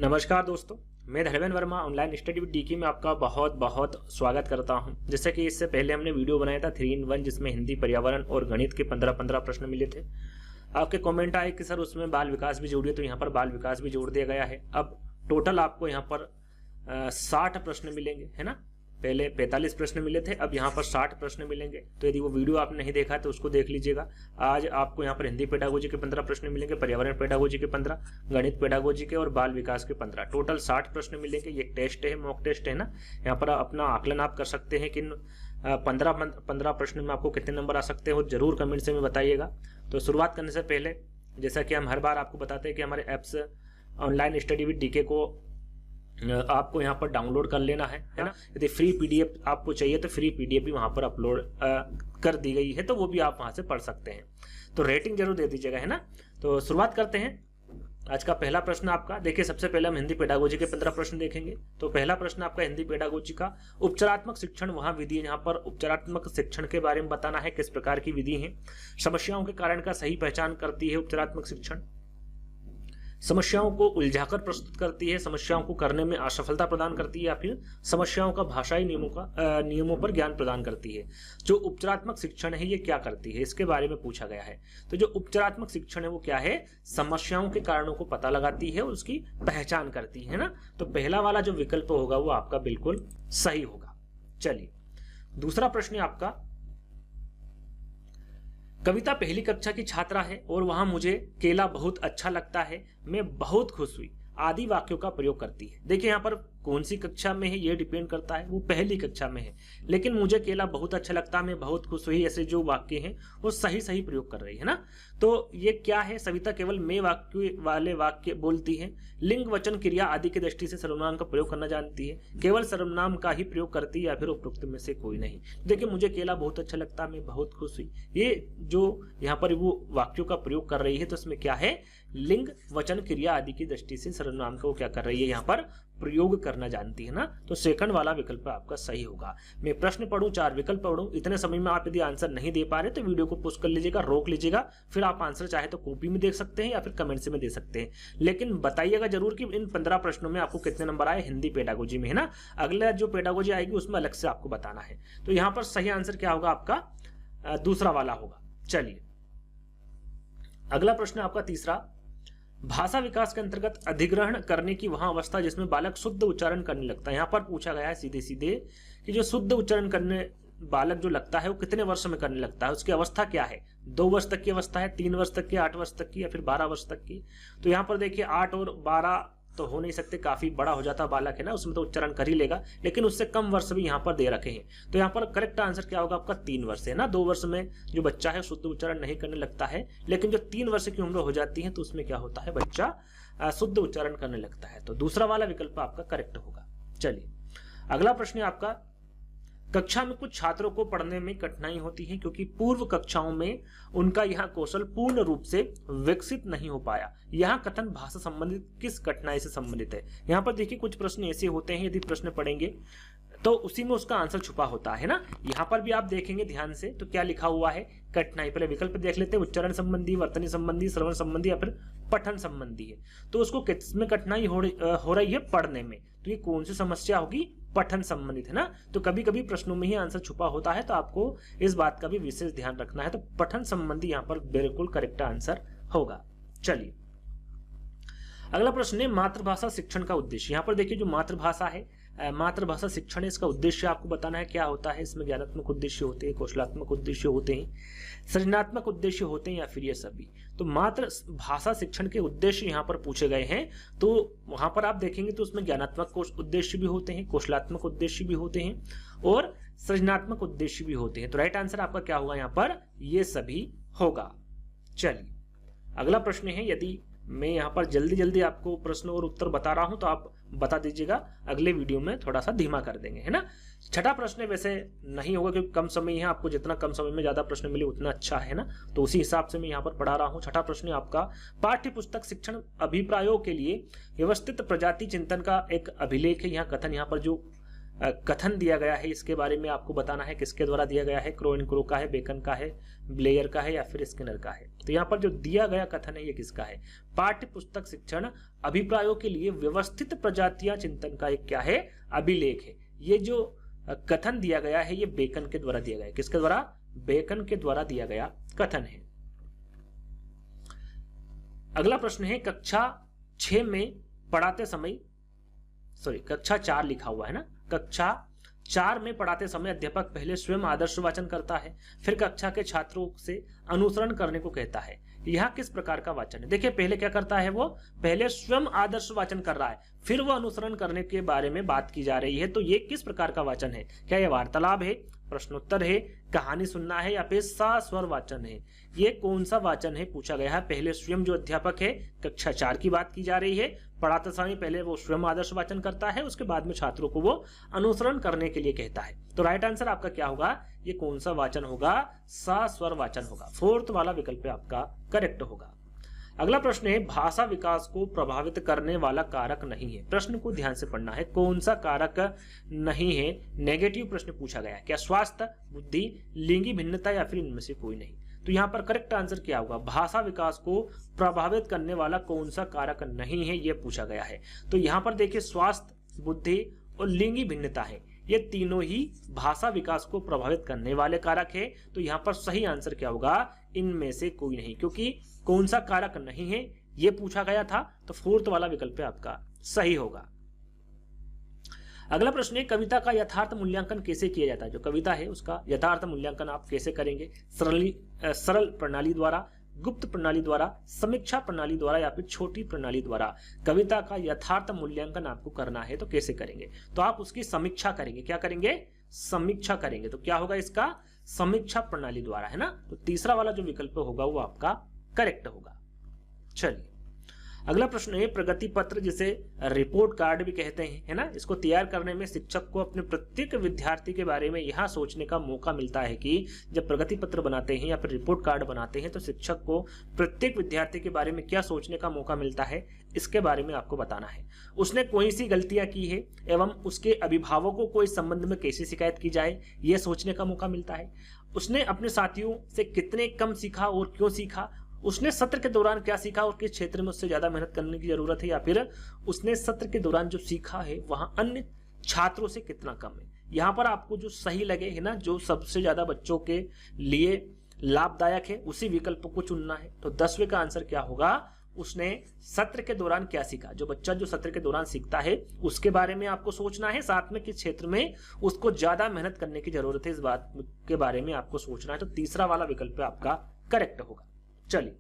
नमस्कार दोस्तों, मैं Dharmendra Verma online study with DK में आपका बहुत बहुत स्वागत करता हूं। जैसे कि इससे पहले हमने वीडियो बनाया था 3 in 1 जिसमें हिंदी, पर्यावरण और गणित के 15-15 प्रश्न मिले थे। आपके कमेंट आए कि सर उसमें बाल विकास भी जोड़िए, तो यहाँ पर बाल विकास भी जोड़ दिया गया है। अब टोटल आपको यहाँ पर 60 प्रश्न मिलेंगे, है ना। पहले 45 प्रश्न मिले थे, अब यहाँ पर 60 प्रश्न मिलेंगे। तो यदि वो वीडियो आपने नहीं देखा तो उसको देख लीजिएगा। आज आपको यहाँ पर हिंदी पेडागोजी के 15 प्रश्न मिलेंगे, पर्यावरण पेडागोजी के 15, गणित पेडागोजी के और बाल विकास के 15। टोटल 60 प्रश्न मिलेंगे। ये टेस्ट है, मॉक टेस्ट है ना। यहाँ पर अपना आकलन आप कर सकते हैं कि 15 प्रश्न में आपको कितने नंबर आ सकते हो, जरूर कमेंट से में बताइएगा। तो शुरुआत करने से पहले जैसा कि हम हर बार आपको बताते हैं कि हमारे apps online study with DK को आपको यहाँ पर डाउनलोड कर लेना है ना। यदि फ्री पीडीएफ आपको चाहिए तो फ्री पीडीएफ भी वहाँ पर अपलोड कर दी गई है, तो वो भी आप वहाँ से पढ़ सकते हैं। तो रेटिंग जरूर दे दीजिएगा, है ना। तो शुरुआत करते हैं। आज का पहला प्रश्न आपका देखिए, सबसे पहले हम हिंदी पेडागोजी के 15 प्रश्न देखेंगे। तो पहला प्रश्न आपका हिंदी पेडागोजी का, उपचारात्मक शिक्षण वहाँ विधि है। यहाँ पर उपचारात्मक शिक्षण के बारे में बताना है, किस प्रकार की विधि है। समस्याओं के कारण का सही पहचान करती है उपचारात्मक शिक्षण। समस्याओं को उलझाकर प्रस्तुत करती है, समस्याओं को करने में असफलता प्रदान करती है, या फिर समस्याओं का भाषाई नियमों पर ज्ञान प्रदान करती है। जो उपचारात्मक शिक्षण है ये क्या करती है, इसके बारे में पूछा गया है। तो जो उपचारात्मक शिक्षण है वो क्या है, समस्याओं के कारणों को पता लगाती है और उसकी पहचान करती है ना। तो पहला वाला जो विकल्प होगा वो आपका बिल्कुल सही होगा। चलिए दूसरा प्रश्न आपका, कविता पहली कक्षा की छात्रा है और वहां मुझे केला बहुत अच्छा लगता है, मैं बहुत खुश हुई आदि वाक्यों का प्रयोग करती है। देखिए यहाँ पर कौन सी कक्षा में है ये डिपेंड करता है, वो पहली कक्षा में है। लेकिन मुझे केला बहुत अच्छा लगता है, मैं बहुत खुश हुई, ऐसे जो वाक्य हैं वो सही सही प्रयोग कर रही है ना। तो ये क्या है, सविता केवल मैं वाक्य वाले वाक्य बोलती है, लिंग वचन क्रिया आदि की दृष्टि से सर्वनाम का प्रयोग करना जानती है, केवल सर्वनाम का ही प्रयोग करती है, या फिर उपरोक्त में से कोई नहीं। देखिए मुझे केला बहुत अच्छा लगता है, मैं बहुत खुश हुई, ये जो यहाँ पर वो वाक्यों का प्रयोग कर रही है, तो इसमें क्या है, लिंग वचन क्रिया आदि की दृष्टि से सर्वनाम को क्या कर रही है, यहाँ पर प्रयोग करना जानती है ना। तो सेकंड वाला विकल्प आपका सही होगा। मैं प्रश्न पढ़ूं, 4 विकल्प पढ़ूं, इतने समय में आप यदि आंसर नहीं दे पा रहे तो वीडियो को पॉज कर लीजिएगा, रोक लीजिएगा, फिर आप आंसर चाहे तो कॉपी में देख सकते हैं या फिर कमेंट से में दे सकते हैं। लेकिन बताइएगा जरूर कि इन 15 प्रश्नों में आपको कितने नंबर आए हिंदी पेडागोजी में, है ना। अगला जो पेडागोजी आएगी उसमें अलग से आपको बताना है। तो यहाँ पर सही आंसर क्या होगा आपका, दूसरा वाला होगा। चलिए अगला प्रश्न आपका तीसरा, भाषा विकास के अंतर्गत अधिग्रहण करने की वहां अवस्था जिसमें बालक शुद्ध उच्चारण करने लगता है। यहाँ पर पूछा गया है सीधे सीधे कि जो शुद्ध उच्चारण करने बालक जो लगता है वो कितने वर्ष में करने लगता है, उसकी अवस्था क्या है। 2 वर्ष तक की अवस्था है, 3 वर्ष तक की, 8 वर्ष तक की, या फिर 12 वर्ष तक की। तो यहाँ पर देखिए 8 और 12 तो हो नहीं सकते, काफी बड़ा हो जाता बालक है ना, उसमें तो उच्चारण कर ही लेगा, लेकिन उससे कम वर्ष भी यहाँ पर दे रखे हैं। तो यहाँ पर करेक्ट आंसर क्या होगा आपका, 3 वर्ष है ना। 2 वर्ष में जो बच्चा है शुद्ध उच्चारण नहीं करने लगता है, लेकिन जो 3 वर्ष की उम्र हो जाती है तो उसमें क्या होता है, बच्चा शुद्ध उच्चारण करने लगता है। तो दूसरा वाला विकल्प आपका करेक्ट होगा। चलिए अगला प्रश्न आपका, कक्षा में कुछ छात्रों को पढ़ने में कठिनाई होती है क्योंकि पूर्व कक्षाओं में उनका यह कौशल पूर्ण रूप से विकसित नहीं हो पाया। यह कथन भाषा संबंधित किस कठिनाई से संबंधित है। यहाँ पर देखिए कुछ प्रश्न ऐसे होते हैं, यदि प्रश्न पढ़ेंगे तो उसी में उसका आंसर छुपा होता है ना। यहाँ पर भी आप देखेंगे ध्यान से तो क्या लिखा हुआ है, कठिनाई। पहले विकल्प देख लेते हैं, उच्चारण संबंधी, वर्तनी संबंधी, श्रवण संबंधी, या फिर पठन संबंधी है। तो उसको किसमें कठिनाई हो रही है, पढ़ने में। तो ये कौन सी समस्या होगी, पठन संबंधित, है ना। तो कभी कभी प्रश्नों में ही आंसर छुपा होता है, तो आपको इस बात का भी विशेष ध्यान रखना है। तो पठन संबंधी यहाँ पर बिल्कुल करेक्ट आंसर होगा। चलिए अगला प्रश्न है, मातृभाषा शिक्षण का उद्देश्य। यहाँ पर देखिए जो मातृभाषा है, मातृभाषा शिक्षण है, इसका उद्देश्य आपको बताना है क्या होता है। इसमें ज्ञानात्मक उद्देश्य होते हैं, कौशलात्मक उद्देश्य होते हैं, सृजनात्मक उद्देश्य होते हैं, या फिर ये सभी। तो मातृभाषा शिक्षण के उद्देश्य यहाँ पर पूछे गए हैं। तो वहां पर आप देखेंगे तो उसमें ज्ञानात्मक उद्देश्य भी होते हैं, कौशलात्मक उद्देश्य भी होते हैं, और सृजनात्मक उद्देश्य भी होते हैं। तो राइट आंसर आपका क्या होगा यहाँ पर, ये सभी होगा। चलिए अगला प्रश्न है, यदि मैं यहाँ पर जल्दी जल्दी आपको प्रश्न और उत्तर बता रहा हूं तो आप बता दीजिएगा, अगले वीडियो में थोड़ा सा धीमा कर देंगे, है ना। छठा प्रश्न वैसे नहीं होगा क्योंकि कम समय है, आपको जितना कम समय में ज्यादा प्रश्न मिले उतना अच्छा है ना, तो उसी हिसाब से मैं यहाँ पर पढ़ा रहा हूँ। छठा प्रश्न आपका, पाठ्य पुस्तक शिक्षण अभिप्रायों के लिए व्यवस्थित प्रजाति चिंतन का एक अभिलेख है। यहाँ कथन यहाँ पर जो कथन दिया गया है इसके बारे में आपको बताना है, किसके द्वारा दिया गया है, क्रो एंड क्रो का है, बेकन का है, ब्लेयर का है या फिर स्किनर का है। तो यहाँ पर जो दिया गया कथन है ये किसका है, पाठ्य पुस्तक शिक्षण अभिप्रायों के लिए व्यवस्थित प्रजातियां चिंतन का एक क्या है, अभिलेख है। ये जो कथन दिया गया है ये बेकन के द्वारा दिया गया है। किसके द्वारा, बेकन के द्वारा दिया गया कथन है। अगला प्रश्न है कक्षा 6 में पढ़ाते समय, कक्षा 4 लिखा हुआ है ना, कक्षा 4 में पढ़ाते समय अध्यापक पहले स्वयं आदर्श वाचन करता है, फिर कक्षा के छात्रों से अनुसरण करने को कहता है। यहाँ किस प्रकार का वाचन है? देखिए पहले क्या करता है, वो पहले स्वयं आदर्श वाचन कर रहा है, फिर वो अनुसरण करने के बारे में बात की जा रही है। तो ये किस प्रकार का वाचन है? क्या ये वार्तालाप है, प्रश्नोत्तर है, कहानी सुनना है या फिर सस्वर वाचन है? ये कौन सा वाचन है पूछा गया है। पहले स्वयं जो अध्यापक है, कक्षा 4 की बात की जा रही है, पढ़ाते समय पहले वो स्वयं आदर्श वाचन करता है, उसके बाद में छात्रों को वो अनुसरण करने के लिए कहता है। तो राइट आंसर आपका क्या होगा, ये कौन सा वाचन होगा, सस्वर वाचन होगा। 4th वाला विकल्प आपका करेक्ट होगा। अगला प्रश्न है भाषा विकास को प्रभावित करने वाला कारक नहीं है। प्रश्न को ध्यान से पढ़ना है, कौन सा कारक नहीं है। नेगेटिव प्रश्न पूछा गया है, क्या स्वास्थ्य, बुद्धि, लिंगी भिन्नता या फिर इनमें से कोई नहीं। तो यहाँ पर करेक्ट आंसर क्या होगा, भाषा विकास को प्रभावित करने वाला कौन सा कारक नहीं है, ये पूछा गया है। तो यहाँ पर देखिए स्वास्थ्य, बुद्धि और लिंगी भिन्नता है, ये तीनों ही भाषा विकास को प्रभावित करने वाले कारक है। तो यहाँ पर सही आंसर क्या होगा, इनमें से कोई नहीं, क्योंकि कौन सा कारक नहीं है ये पूछा गया था। तो 4th वाला विकल्प आपका सही होगा। अगला प्रश्न है कविता का यथार्थ मूल्यांकन कैसे किया जाता है। जो कविता है उसका यथार्थ मूल्यांकन आप कैसे करेंगे, सरल प्रणाली द्वारा, गुप्त प्रणाली द्वारा, समीक्षा प्रणाली द्वारा या फिर छोटी प्रणाली द्वारा। कविता का यथार्थ मूल्यांकन आपको करना है तो कैसे करेंगे, तो आप उसकी समीक्षा करेंगे। क्या करेंगे, समीक्षा करेंगे। तो क्या होगा इसका, समीक्षा प्रणाली द्वारा, है ना। तो तीसरा वाला जो विकल्प होगा वो आपका करेक्ट होगा। चलिए अगला प्रश्न है प्रगति पत्र, जिसे रिपोर्ट कार्ड भी कहते हैं, है ना। इसको तैयार करने में शिक्षक को अपने प्रत्येक विद्यार्थी के बारे में यह सोचने का मौका मिलता है कि जब प्रगति पत्र बनाते हैं या फिर रिपोर्ट कार्ड बनाते हैं तो शिक्षक को प्रत्येक विद्यार्थी के बारे में क्या सोचने का मौका मिलता है, इसके बारे में आपको बताना है। उसने कोई सी गलतियां की है एवं उसके अभिभावकों को इस संबंध में कैसी शिकायत की जाए, यह सोचने का मौका मिलता है। उसने अपने साथियों से कितने कम सीखा और क्यों सीखा, उसने सत्र के दौरान क्या सीखा और किस क्षेत्र में उससे ज्यादा मेहनत करने की जरूरत है, या फिर उसने सत्र के दौरान जो सीखा है वहां अन्य छात्रों से कितना कम है। यहाँ पर आपको जो सही लगे, है ना, जो सबसे ज्यादा बच्चों के लिए लाभदायक है उसी विकल्प को चुनना है। तो 10वें का आंसर क्या होगा, उसने सत्र के दौरान क्या सीखा। जो बच्चा जो सत्र के दौरान सीखता है उसके बारे में आपको सोचना है, साथ में किस क्षेत्र में उसको ज्यादा मेहनत करने की जरूरत है इस बात के बारे में आपको सोचना है। तो तीसरा वाला विकल्प आपका करेक्ट होगा। चलिए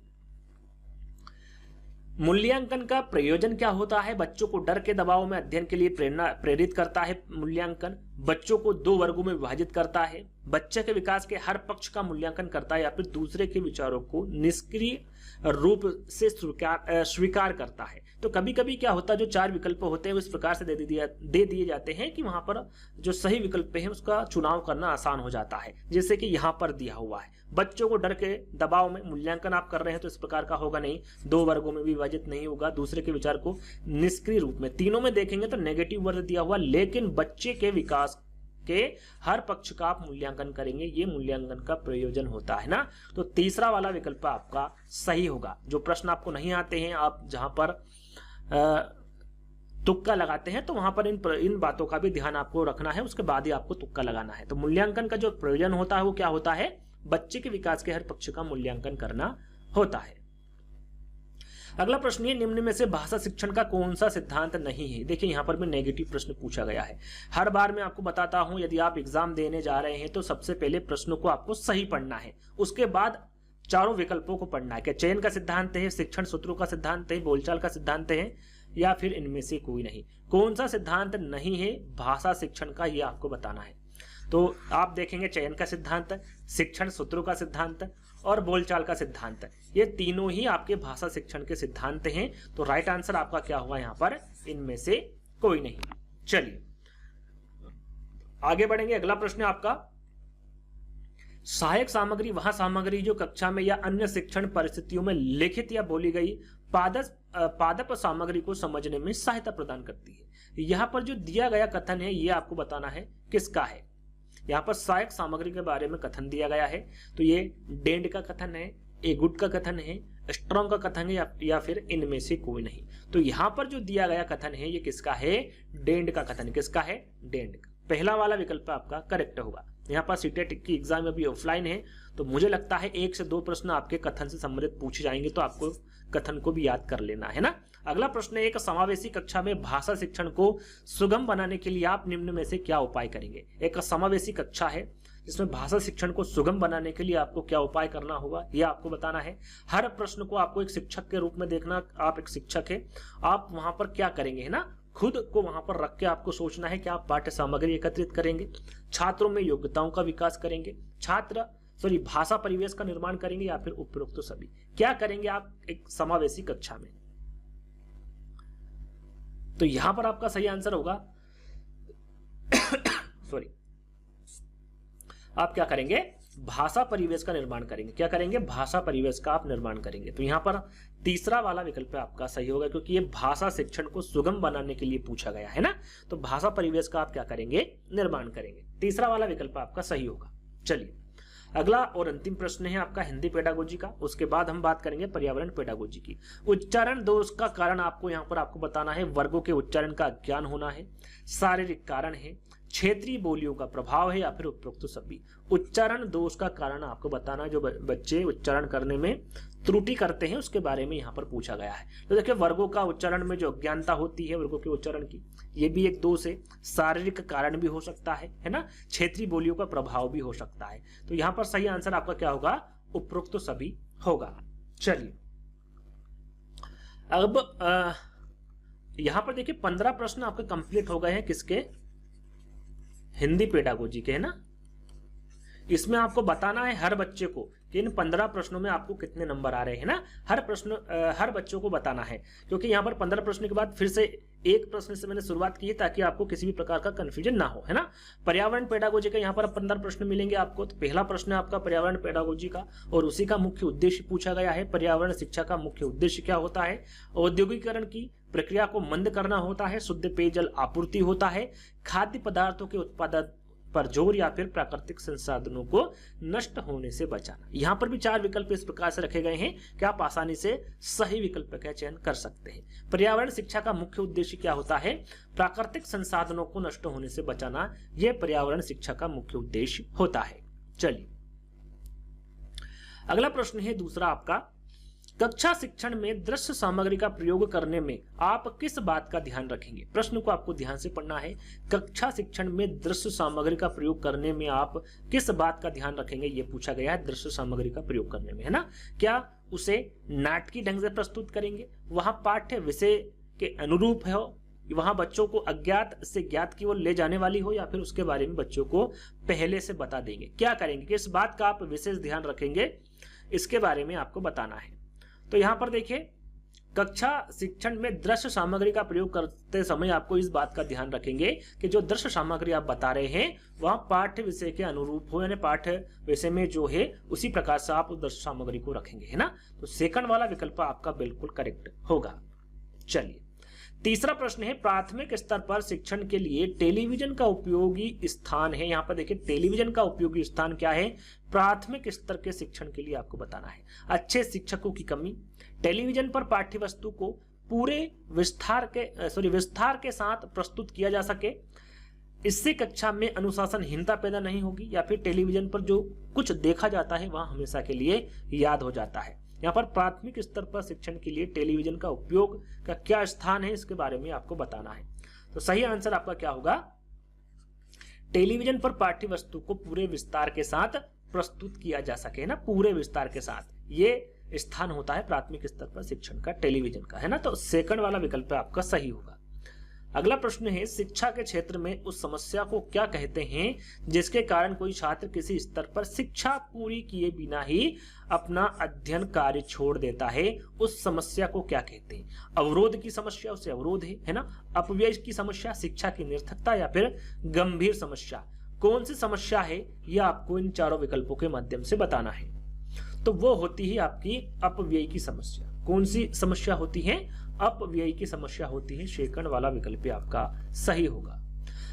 मूल्यांकन का प्रयोजन क्या होता है। बच्चों को डर के दबाव में अध्ययन के लिए प्रेरित करता है। मूल्यांकन बच्चों को 2 वर्गों में विभाजित करता है। बच्चे के विकास के हर पक्ष का मूल्यांकन करता है या फिर दूसरे के विचारों को निष्क्रिय रूप से स्वीकार करता है। तो कभी कभी क्या होता है, जो 4 विकल्प होते हैं इस प्रकार से दे दिए जाते हैं कि वहां पर जो सही विकल्प है उसका चुनाव करना आसान हो जाता है। जैसे कि यहाँ पर दिया हुआ है, बच्चों को डर के दबाव में मूल्यांकन आप कर रहे हैं तो इस प्रकार का होगा नहीं, 2 वर्गों में विभाजित नहीं होगा, दूसरे के विचार को निष्क्रिय रूप में। तीनों में देखेंगे तो नेगेटिव वर्ग दिया हुआ, लेकिन बच्चे के विकास के हर पक्ष का आप मूल्यांकन करेंगे, ये मूल्यांकन का प्रयोजन होता है ना। तो तीसरा वाला विकल्प आपका सही होगा। जो प्रश्न आपको नहीं आते हैं, आप जहां पर तुक्का लगाते हैं तो वहां पर इन बातों का भी ध्यान आपको रखना है, उसके बाद ही आपको तुक्का लगाना है। तो मूल्यांकन का जो प्रयोजन होता है वो क्या होता है, बच्चे के विकास के हर पक्ष का मूल्यांकन करना होता है। अगला प्रश्न है निम्न में से भाषा शिक्षण का कौन सा सिद्धांत नहीं है। देखिए यहाँ पर भी नेगेटिव प्रश्न पूछा गया है। हर बार मैं आपको बताता हूं, यदि आप एग्जाम देने जा रहे हैं तो सबसे पहले प्रश्नों को आपको सही पढ़ना है, उसके बाद चारों विकल्पों को पढ़ना है। क्या चयन का सिद्धांत है, शिक्षण सूत्रों का सिद्धांत है, बोलचाल का सिद्धांत है, या फिर इनमें से कोई नहीं। कौन सा सिद्धांत नहीं है भाषा शिक्षण का, यह आपको बताना है। तो आप देखेंगे चयन का सिद्धांत, शिक्षण सूत्रों का सिद्धांत और बोलचाल का सिद्धांत, ये तीनों ही आपके भाषा शिक्षण के सिद्धांत हैं। तो राइट आंसर आपका क्या हुआ यहाँ पर, इनमें से कोई नहीं। चलिए आगे बढ़ेंगे। अगला प्रश्न आपका, सहायक सामग्री वह सामग्री जो कक्षा में या अन्य शिक्षण परिस्थितियों में लिखित या बोली गई पादप सामग्री को समझने में सहायता प्रदान करती है। यहाँ पर जो दिया गया कथन है ये आपको बताना है किसका है। यहाँ पर सहायक सामग्री के बारे में कथन दिया गया है, तो ये डेंड का कथन है, एगुड का कथन है, स्ट्रॉन्ग का कथन है या फिर इनमें से कोई नहीं। तो यहाँ पर जो दिया गया कथन है ये किसका है, डेंड का कथन। किसका है, डेंड का। पहला वाला विकल्प आपका करेक्ट होगा। यहाँ पर सीटेट की एग्जाम अभी ऑफलाइन है, तो मुझे लगता है 1 से 2 प्रश्न आपके कथन से संबंधित पूछे जाएंगे, तो आपको कथन को भी याद कर लेना है ना। अगला प्रश्न है, एक समावेशी कक्षा में भाषा शिक्षण को सुगम बनाने के लिए आप निम्न में से क्या उपाय करेंगे। एक समावेशी कक्षा है जिसमें भाषा शिक्षण को सुगम बनाने के लिए आपको क्या उपाय करना होगा, यह आपको बताना है। हर प्रश्न को आपको एक शिक्षक के रूप में देखना, आप एक शिक्षक है, आप वहां पर क्या करेंगे, है ना, खुद को वहां पर रख के आपको सोचना है कि आप पाठ्य सामग्री एकत्रित करेंगे, छात्रों में योग्यताओं का विकास करेंगे, भाषा परिवेश का निर्माण करेंगे, या फिर उपरोक्त तो सभी। क्या करेंगे आप एक समावेशी कक्षा में। तो यहां पर आपका सही आंसर होगा आप क्या करेंगे, भाषा परिवेश का निर्माण करेंगे। क्या करेंगे, भाषा परिवेश का आप निर्माण करेंगे। तो यहां पर तीसरा वाला विकल्प आपका सही होगा, क्योंकि ये भाषा शिक्षण को सुगम बनाने के लिए पूछा गया है ना। तो भाषा परिवेश का आप क्या करेंगे, निर्माण करेंगे। तीसरा वाला विकल्प आपका सही होगा। चलिए अगला और अंतिम प्रश्न है आपका हिंदी पेडागोजी का, उसके बाद हम बात करेंगे पर्यावरण पेडागोजी की। उच्चारण दोष का कारण आपको यहाँ पर आपको बताना है, वर्गों के उच्चारण का ज्ञान होना है, शारीरिक कारण है, क्षेत्रीय बोलियों का प्रभाव है, या फिर उपरोक्त सभी। उच्चारण दोष का कारण आपको बताना है, जो बच्चे उच्चारण करने में त्रुटि करते हैं उसके बारे में यहाँ पर पूछा गया है। तो देखिए वर्गों का उच्चारण में जो अज्ञानता होती है वर्गों के उच्चारण की, ये भी एक दोष है। शारीरिक कारण भी हो सकता है ना, क्षेत्रीय बोलियों का प्रभाव भी हो सकता है। तो यहाँ पर सही आंसर आपका क्या होगा, उपरोक्त सभी होगा। चलिए अब यहाँ पर देखिए 15 प्रश्न आपके कंप्लीट हो गए हैं, किसके, हिंदी पेडागोजी के, है ना। इसमें आपको बताना है हर बच्चे को कि इन 15 प्रश्नों में आपको कितने नंबर आ रहे हैं ना। हर बच्चों को बताना है, क्योंकि यहाँ पर 15 प्रश्न के बाद फिर से एक प्रश्न से मैंने शुरुआत की है ताकि आपको किसी भी प्रकार का कंफ्यूजन ना हो, है ना। पर्यावरण पेडागोजी का यहाँ पर 15 प्रश्न मिलेंगे आपको। तो पहला प्रश्न है आपका पर्यावरण पेडागोजी का, और उसी का मुख्य उद्देश्य पूछा गया है। पर्यावरण शिक्षा का मुख्य उद्देश्य क्या होता है, औद्योगिकरण की प्रक्रिया को मंद करना होता है, शुद्ध पेयजल आपूर्ति होता है, खाद्य पदार्थों के उत्पादन पर जोर, या फिर प्राकृतिक संसाधनों को नष्ट होने से बचाना। यहाँ पर भी 4 विकल्प इस प्रकार से रखे गए हैं कि आप आसानी से सही विकल्प का चयन कर सकते हैं। पर्यावरण शिक्षा का मुख्य उद्देश्य क्या होता है, प्राकृतिक संसाधनों को नष्ट होने से बचाना, यह पर्यावरण शिक्षा का मुख्य उद्देश्य होता है। चलिए अगला प्रश्न है दूसरा आपका, कक्षा शिक्षण में दृश्य सामग्री का प्रयोग करने में आप किस बात का ध्यान रखेंगे। प्रश्न को आपको ध्यान से पढ़ना है। कक्षा शिक्षण में दृश्य सामग्री का प्रयोग करने में आप किस बात का ध्यान रखेंगे, ये पूछा गया है। दृश्य सामग्री का प्रयोग करने में, है ना, क्या उसे नाटकीय ढंग से प्रस्तुत करेंगे, वहां पाठ्य विषय के अनुरूप है, वहां बच्चों को अज्ञात से ज्ञात की ओर ले जाने वाली हो, या फिर उसके बारे में बच्चों को पहले से बता देंगे। क्या करेंगे, किस बात का आप विशेष ध्यान रखेंगे, इसके बारे में आपको बताना है। तो यहां पर देखिए कक्षा शिक्षण में दृश्य सामग्री का प्रयोग करते समय आपको इस बात का ध्यान रखेंगे कि जो दृश्य सामग्री आप बता रहे हैं वह पाठ्य विषय के अनुरूप हो, यानी पाठ्य विषय में जो है उसी प्रकार से आप दृश्य सामग्री को रखेंगे, है ना। तो सेकंड वाला विकल्प आपका बिल्कुल करेक्ट होगा। चलिए तीसरा प्रश्न है, प्राथमिक स्तर पर शिक्षण के लिए टेलीविजन का उपयोगी स्थान है। यहाँ पर देखिए टेलीविजन का उपयोगी स्थान क्या है, प्राथमिक स्तर के शिक्षण के लिए आपको बताना है। अच्छे शिक्षकों की कमी, टेलीविजन पर पाठ्य वस्तु को पूरे विस्तार के साथ प्रस्तुत किया जा सके, इससे कक्षा में अनुशासनहीनता पैदा नहीं होगी, या फिर टेलीविजन पर जो कुछ देखा जाता है वह हमेशा के लिए याद हो जाता है। यहाँ पर प्राथमिक स्तर पर शिक्षण के लिए टेलीविजन का उपयोग का क्या स्थान है, इसके बारे में आपको बताना है। तो सही आंसर आपका क्या होगा, टेलीविजन पर पाठ्य वस्तु को पूरे विस्तार के साथ प्रस्तुत किया जा सके ना, पूरे विस्तार के साथ, ये स्थान होता है प्राथमिक स्तर पर शिक्षण का, टेलीविजन का, है ना। तो सेकंड वाला विकल्प आपका सही होगा। अगला प्रश्न है, शिक्षा के क्षेत्र में उस समस्या को क्या कहते हैं जिसके कारण कोई छात्र किसी स्तर पर शिक्षा पूरी किए बिना ही अपना अध्ययन कार्य छोड़ देता है, उस समस्या को क्या कहते हैं। अवरोध की समस्या उसे अवरोध है ना, अपव्यय की समस्या, शिक्षा की निरर्थकता, या फिर गंभीर समस्या। कौन सी समस्या है यह आपको इन चारों विकल्पों के माध्यम से बताना है। तो वो होती है आपकी अपव्यय की समस्या। कौन सी समस्या होती है? अपव्यय की समस्या होती है। सेकंड वाला विकल्प आपका सही होगा।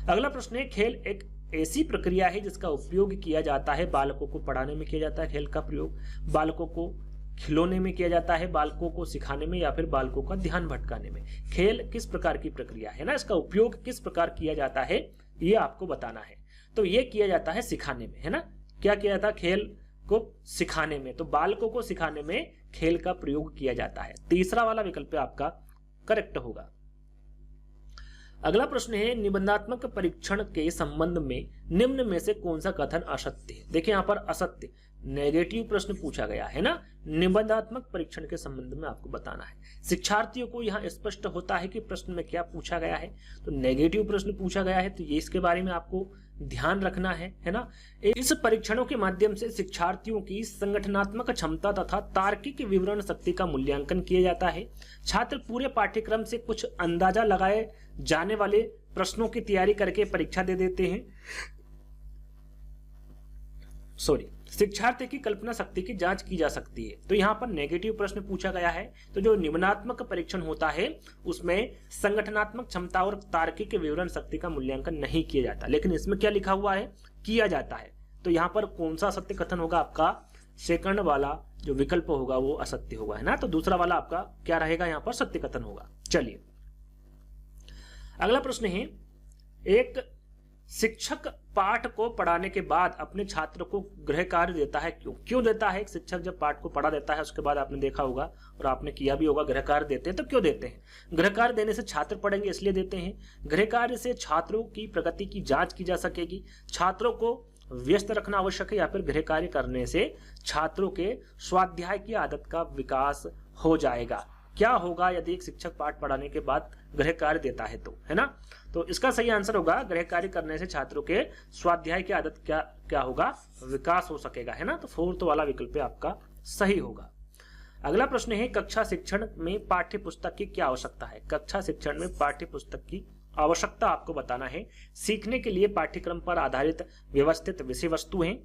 अगला प्रश्न है, खेल एक ऐसी प्रक्रिया है जिसका उपयोग किया जाता है, बालकों को पढ़ाने में किया जाता है खेल का प्रयोग, बालकों को खिलौने में किया जाता है, बालकों को सिखाने में, या फिर बालकों का ध्यान भटकाने में। खेल किस प्रकार की प्रक्रिया है ना, इसका उपयोग किस प्रकार किया जाता है ये आपको बताना है। तो ये किया जाता है सिखाने में, है ना। क्या किया जाता है? खेल को सिखाने में। तो बालकों को सिखाने में खेल का प्रयोग किया जाता है। तीसरा वाला विकल्प आपका करेक्ट होगा। अगला प्रश्न है, निबंधात्मक परीक्षण के संबंध में निम्न में से कौन सा कथन असत्य है? देखिए यहाँ पर असत्य नेगेटिव प्रश्न पूछा गया है ना। निबंधात्मक परीक्षण के संबंध में आपको बताना है। शिक्षार्थियों को यहाँ स्पष्ट होता है कि प्रश्न में क्या पूछा गया है। तो नेगेटिव प्रश्न पूछा गया है, तो ये इसके बारे में आपको ध्यान रखना है ना। इस परीक्षणों के माध्यम से शिक्षार्थियों की संगठनात्मक क्षमता तथा तार्किक विवरण शक्ति का मूल्यांकन किया जाता है। छात्र पूरे पाठ्यक्रम से कुछ अंदाजा लगाए जाने वाले प्रश्नों की तैयारी करके परीक्षा दे देते हैं। शिक्षार्थी की कल्पना शक्ति की जांच की जा सकती है। तो यहाँ पर नेगेटिव प्रश्न पूछा गया है। तो जो निबंधात्मक परीक्षण होता है उसमें संगठनात्मक क्षमता और तार्किक विवरण शक्ति का मूल्यांकन नहीं किया जाता, लेकिन इसमें क्या लिखा हुआ है? किया जाता है। तो यहाँ पर कौन सा सत्य कथन होगा? आपका सेकंड वाला जो विकल्प होगा वो असत्य होगा, है ना। तो दूसरा वाला आपका क्या रहेगा? यहाँ पर सत्य कथन होगा। चलिए अगला प्रश्न है, एक शिक्षक पाठ को पढ़ाने के बाद अपने छात्र को गृह कार्य देता है, क्यों देता है? एक शिक्षक जब पाठ को पढ़ा देता है उसके बाद आपने देखा होगा और आपने किया भी होगा, गृह कार्य देते हैं। तो क्यों देते हैं? गृह कार्य देने से छात्र पढ़ेंगे इसलिए देते हैं। गृह कार्य से छात्रों की प्रगति की जांच की जा सकेगी, छात्रों को व्यस्त रखना आवश्यक है, या फिर गृह कार्य करने से छात्रों के स्वाध्याय की आदत का विकास हो जाएगा। क्या होगा यदि एक शिक्षक पाठ पढ़ाने के बाद गृह कार्य देता है तो, है ना। तो इसका सही आंसर होगा, गृह कार्य करने से छात्रों के स्वाध्याय की आदत क्या होगा? विकास हो सकेगा, है ना। तो फोर्थ वाला विकल्प आपका सही होगा। अगला प्रश्न है, कक्षा शिक्षण में पाठ्य पुस्तक की क्या आवश्यकता है? कक्षा शिक्षण में पाठ्य पुस्तक की आवश्यकता आपको बताना है। सीखने के लिए पाठ्यक्रम पर आधारित व्यवस्थित विषय वस्तु है,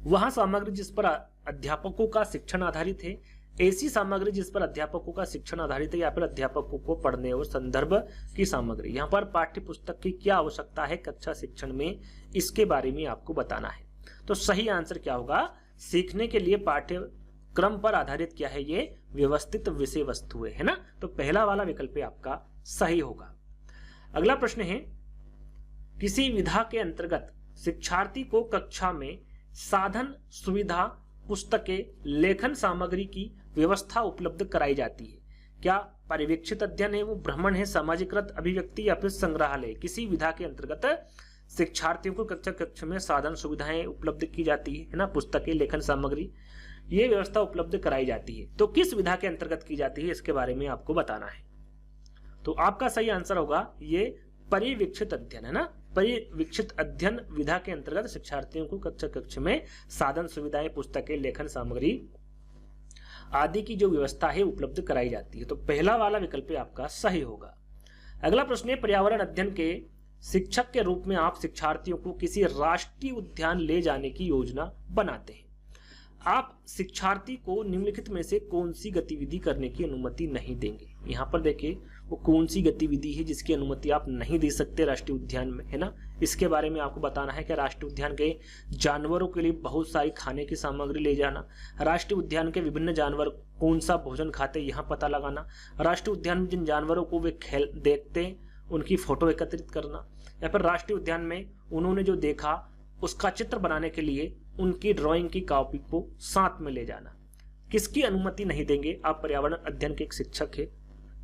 वहां सामग्री जिस पर अध्यापकों का शिक्षण आधारित है, ऐसी सामग्री जिस पर अध्यापकों का शिक्षण आधारित है, या फिर अध्यापकों को पढ़ने और संदर्भ की सामग्री। यहाँ पर पाठ्य पुस्तक की क्या आवश्यकता है कक्षा शिक्षण में, इसके बारे में आपको बताना है। तो सही आंसर क्या होगा? सीखने के लिए पाठ्यक्रम पर आधारित क्या है? ये व्यवस्थित विषय वस्तु है ना। तो पहला वाला विकल्प आपका सही होगा। अगला प्रश्न है, किसी विधा के अंतर्गत शिक्षार्थी को कक्षा में साधन सुविधा पुस्तकें लेखन सामग्री की व्यवस्था उपलब्ध कराई जाती है। क्या पर्यवेक्षित अध्ययन है, वो भ्रमण है, सामाजिकृत अभिव्यक्ति, या फिर संग्रहालय? किसी विधा के अंतर्गत शिक्षार्थियों को कक्षा में साधन सुविधाएं उपलब्ध की जाती है ना, पुस्तकें लेखन सामग्री, ये व्यवस्था उपलब्ध कराई जाती है। तो किस विधा के अंतर्गत की जाती है इसके बारे में आपको बताना है। तो आपका सही आंसर होगा ये पर्यवेक्षित अध्ययन, है ना। पर्यवेक्षित अध्ययन विधा के अंतर्गत शिक्षार्थियों को कक्षा में साधन सुविधाएं, पुस्तकें, लेखन सामग्री आदि की जो व्यवस्था है उपलब्ध कराई जाती है। तो पहला वाला विकल्प आपका सही होगा। अगला प्रश्न है, पर्यावरण अध्ययन के शिक्षक के रूप में आप शिक्षार्थियों को किसी राष्ट्रीय उद्यान ले जाने की योजना बनाते हैं। आप शिक्षार्थी को निम्नलिखित में से कौन सी गतिविधि करने की अनुमति नहीं देंगे? यहाँ पर देखिए वो कौन सी गतिविधि है जिसकी अनुमति आप नहीं दे सकते राष्ट्रीय उद्यान में, है ना। इसके बारे में आपको बताना है कि राष्ट्रीय उद्यान के जानवरों के लिए बहुत सारी खाने की सामग्री ले जाना, राष्ट्रीय उद्यान के विभिन्न जानवर कौन सा भोजन खाते यहाँ पता लगाना, राष्ट्रीय उद्यान में जिन जानवरों को वे देखते हैं उनकी फोटो एकत्रित करना, या फिर राष्ट्रीय उद्यान में उन्होंने जो देखा उसका चित्र बनाने के लिए उनकी ड्राइंग की कॉपी को साथ में ले जाना। किसकी अनुमति नहीं देंगे? आप पर्यावरण अध्ययन के एक शिक्षक है,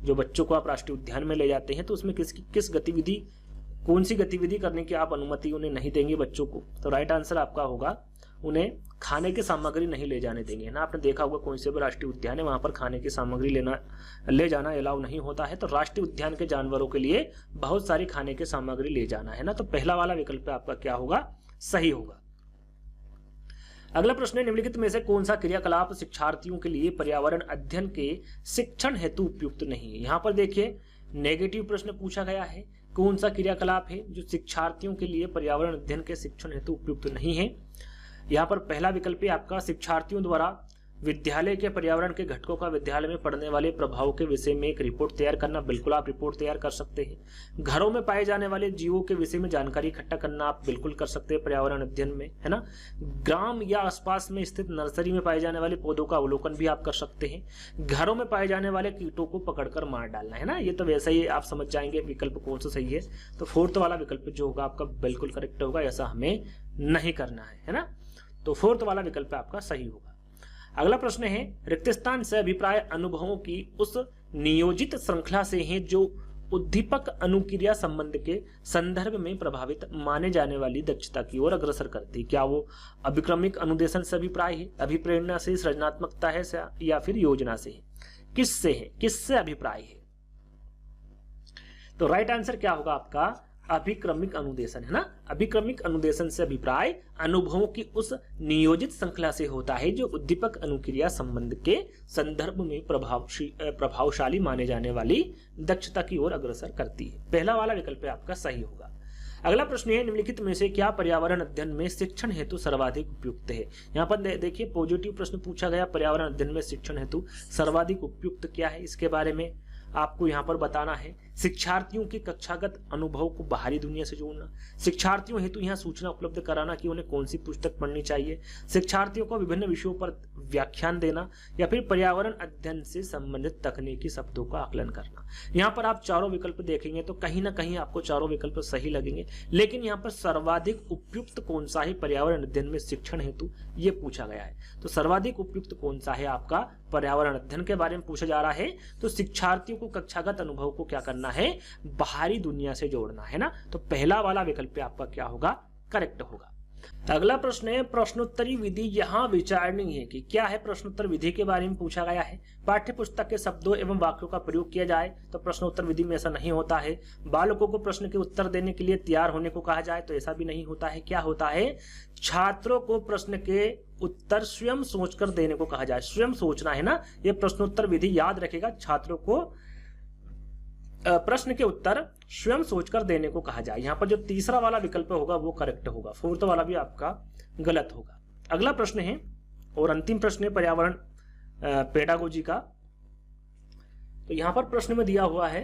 जो बच्चों को आप राष्ट्रीय उद्यान में ले जाते हैं, तो उसमें किस गतिविधि, कौन सी गतिविधि करने की आप अनुमति उन्हें नहीं देंगे बच्चों को? तो राइट आंसर आपका होगा उन्हें खाने की सामग्री नहीं ले जाने देंगे, है ना। आपने देखा होगा कोई से भी राष्ट्रीय उद्यान है वहां पर खाने की सामग्री ले जाना अलाउ नहीं होता है। तो राष्ट्रीय उद्यान के जानवरों के लिए बहुत सारी खाने की सामग्री ले जाना, है ना। तो पहला वाला विकल्प आपका क्या होगा? सही होगा। अगला प्रश्न है, निम्नलिखित में से कौन सा क्रियाकलाप शिक्षार्थियों के लिए पर्यावरण अध्ययन के शिक्षण हेतु उपयुक्त नहीं है? यहाँ पर देखिए नेगेटिव प्रश्न पूछा गया है, कौन सा क्रियाकलाप है जो शिक्षार्थियों के लिए पर्यावरण अध्ययन के शिक्षण हेतु उपयुक्त नहीं है? यहाँ पर पहला विकल्प है आपका शिक्षार्थियों द्वारा विद्यालय के पर्यावरण के घटकों का विद्यालय में पड़ने वाले प्रभाव के विषय में एक रिपोर्ट तैयार करना, बिल्कुल आप रिपोर्ट तैयार कर सकते हैं। घरों में पाए जाने वाले जीवों के विषय में जानकारी इकट्ठा करना आप बिल्कुल कर सकते हैं पर्यावरण अध्ययन में, है ना। ग्राम या आसपास में स्थित नर्सरी में पाए जाने वाले पौधों का अवलोकन भी आप कर सकते हैं। घरों में पाए जाने वाले कीटों को पकड़कर मार डालना, है ना। ये तो वैसा ही आप समझ जाएंगे विकल्प कौन सा सही है। तो फोर्थ वाला विकल्प जो होगा आपका बिल्कुल करेक्ट होगा, ऐसा हमें नहीं करना है ना। तो फोर्थ वाला विकल्प आपका सही होगा। अगला प्रश्न है, रिक्त स्थान से अभिप्राय अनुभवों की उस नियोजित श्रृंखला से है जो उद्दीपक अनुक्रिया संबंध के संदर्भ में प्रभावित माने जाने वाली दक्षता की ओर अग्रसर करती है। क्या वो अभिक्रमिक अनुदेशन से अभिप्राय है, अभिप्रेरणा से, सृजनात्मकता है या फिर योजना से है? किससे है, किससे अभिप्राय है? तो राइट आंसर क्या होगा आपका अभिक्रमिक अनुदेशन, है ना। अभिक्रमिक अनुदेशन से अभिप्राय अनुभवों की उस नियोजित श्रृंखला से होता है जो उद्दीपक अनुक्रिया संबंध के संदर्भ में प्रभावशाली माने जाने वाली दक्षता की ओर अग्रसर करती है। पहला वाला विकल्प आपका सही होगा। अगला प्रश्न है, निम्नलिखित में से क्या पर्यावरण अध्ययन में शिक्षण हेतु सर्वाधिक उपयुक्त है? यहाँ पर देखिए पॉजिटिव प्रश्न पूछा गया, पर्यावरण अध्ययन में शिक्षण हेतु सर्वाधिक उपयुक्त क्या है, इसके बारे में आपको यहाँ पर बताना है। शिक्षार्थियों के कक्षागत अनुभव को बाहरी दुनिया से जोड़ना, शिक्षार्थियों हेतु यहाँ सूचना उपलब्ध कराना कि उन्हें कौन सी पुस्तक पढ़नी चाहिए, शिक्षार्थियों को विभिन्न विषयों पर व्याख्यान देना, या फिर पर्यावरण अध्ययन से संबंधित तकनीकी शब्दों का आकलन करना। यहाँ पर आप चारों विकल्प देखेंगे तो कहीं ना कहीं आपको चारों विकल्प सही लगेंगे, लेकिन यहाँ पर सर्वाधिक उपयुक्त कौन सा है पर्यावरण अध्ययन में शिक्षण हेतु, ये पूछा गया है। तो सर्वाधिक उपयुक्त कौन सा है आपका पर्यावरण अध्ययन के बारे में पूछा जा रहा है। तो शिक्षार्थियों को कक्षागत अनुभव को क्या करना है, बाहरी दुनिया से जोड़ना, है ना। तो पहला वाला विकल्प आपका क्या होगा, करेक्ट होगा। अगला प्रश्न है, प्रश्नोत्तरी विधि यहाँ विचारनी है कि क्या है। प्रश्नोत्तर विधि के बारे में पूछा गया है। पाठ्य पुस्तक के शब्दों एवं वाक्यों का प्रयोग किया जाए तो प्रश्नोत्तर विधि में ऐसा नहीं होता है। बालकों को प्रश्न के उत्तर देने के लिए तैयार होने को कहा जाए तो ऐसा भी नहीं होता है। क्या होता है, छात्रों को प्रश्न के उत्तर स्वयं सोचकर देने को कहा जाए। स्वयं सोचना, है ना। ये प्रश्नोत्तर विधि याद रखेगा, छात्रों को प्रश्न के उत्तर स्वयं सोचकर देने को कहा जाए। यहाँ पर जो तीसरा वाला विकल्प होगा वो करेक्ट होगा, फोर्थ वाला भी आपका गलत होगा। अगला प्रश्न है और अंतिम प्रश्न है पर्यावरण पेडागोजी का। तो यहाँ पर प्रश्न में दिया हुआ है,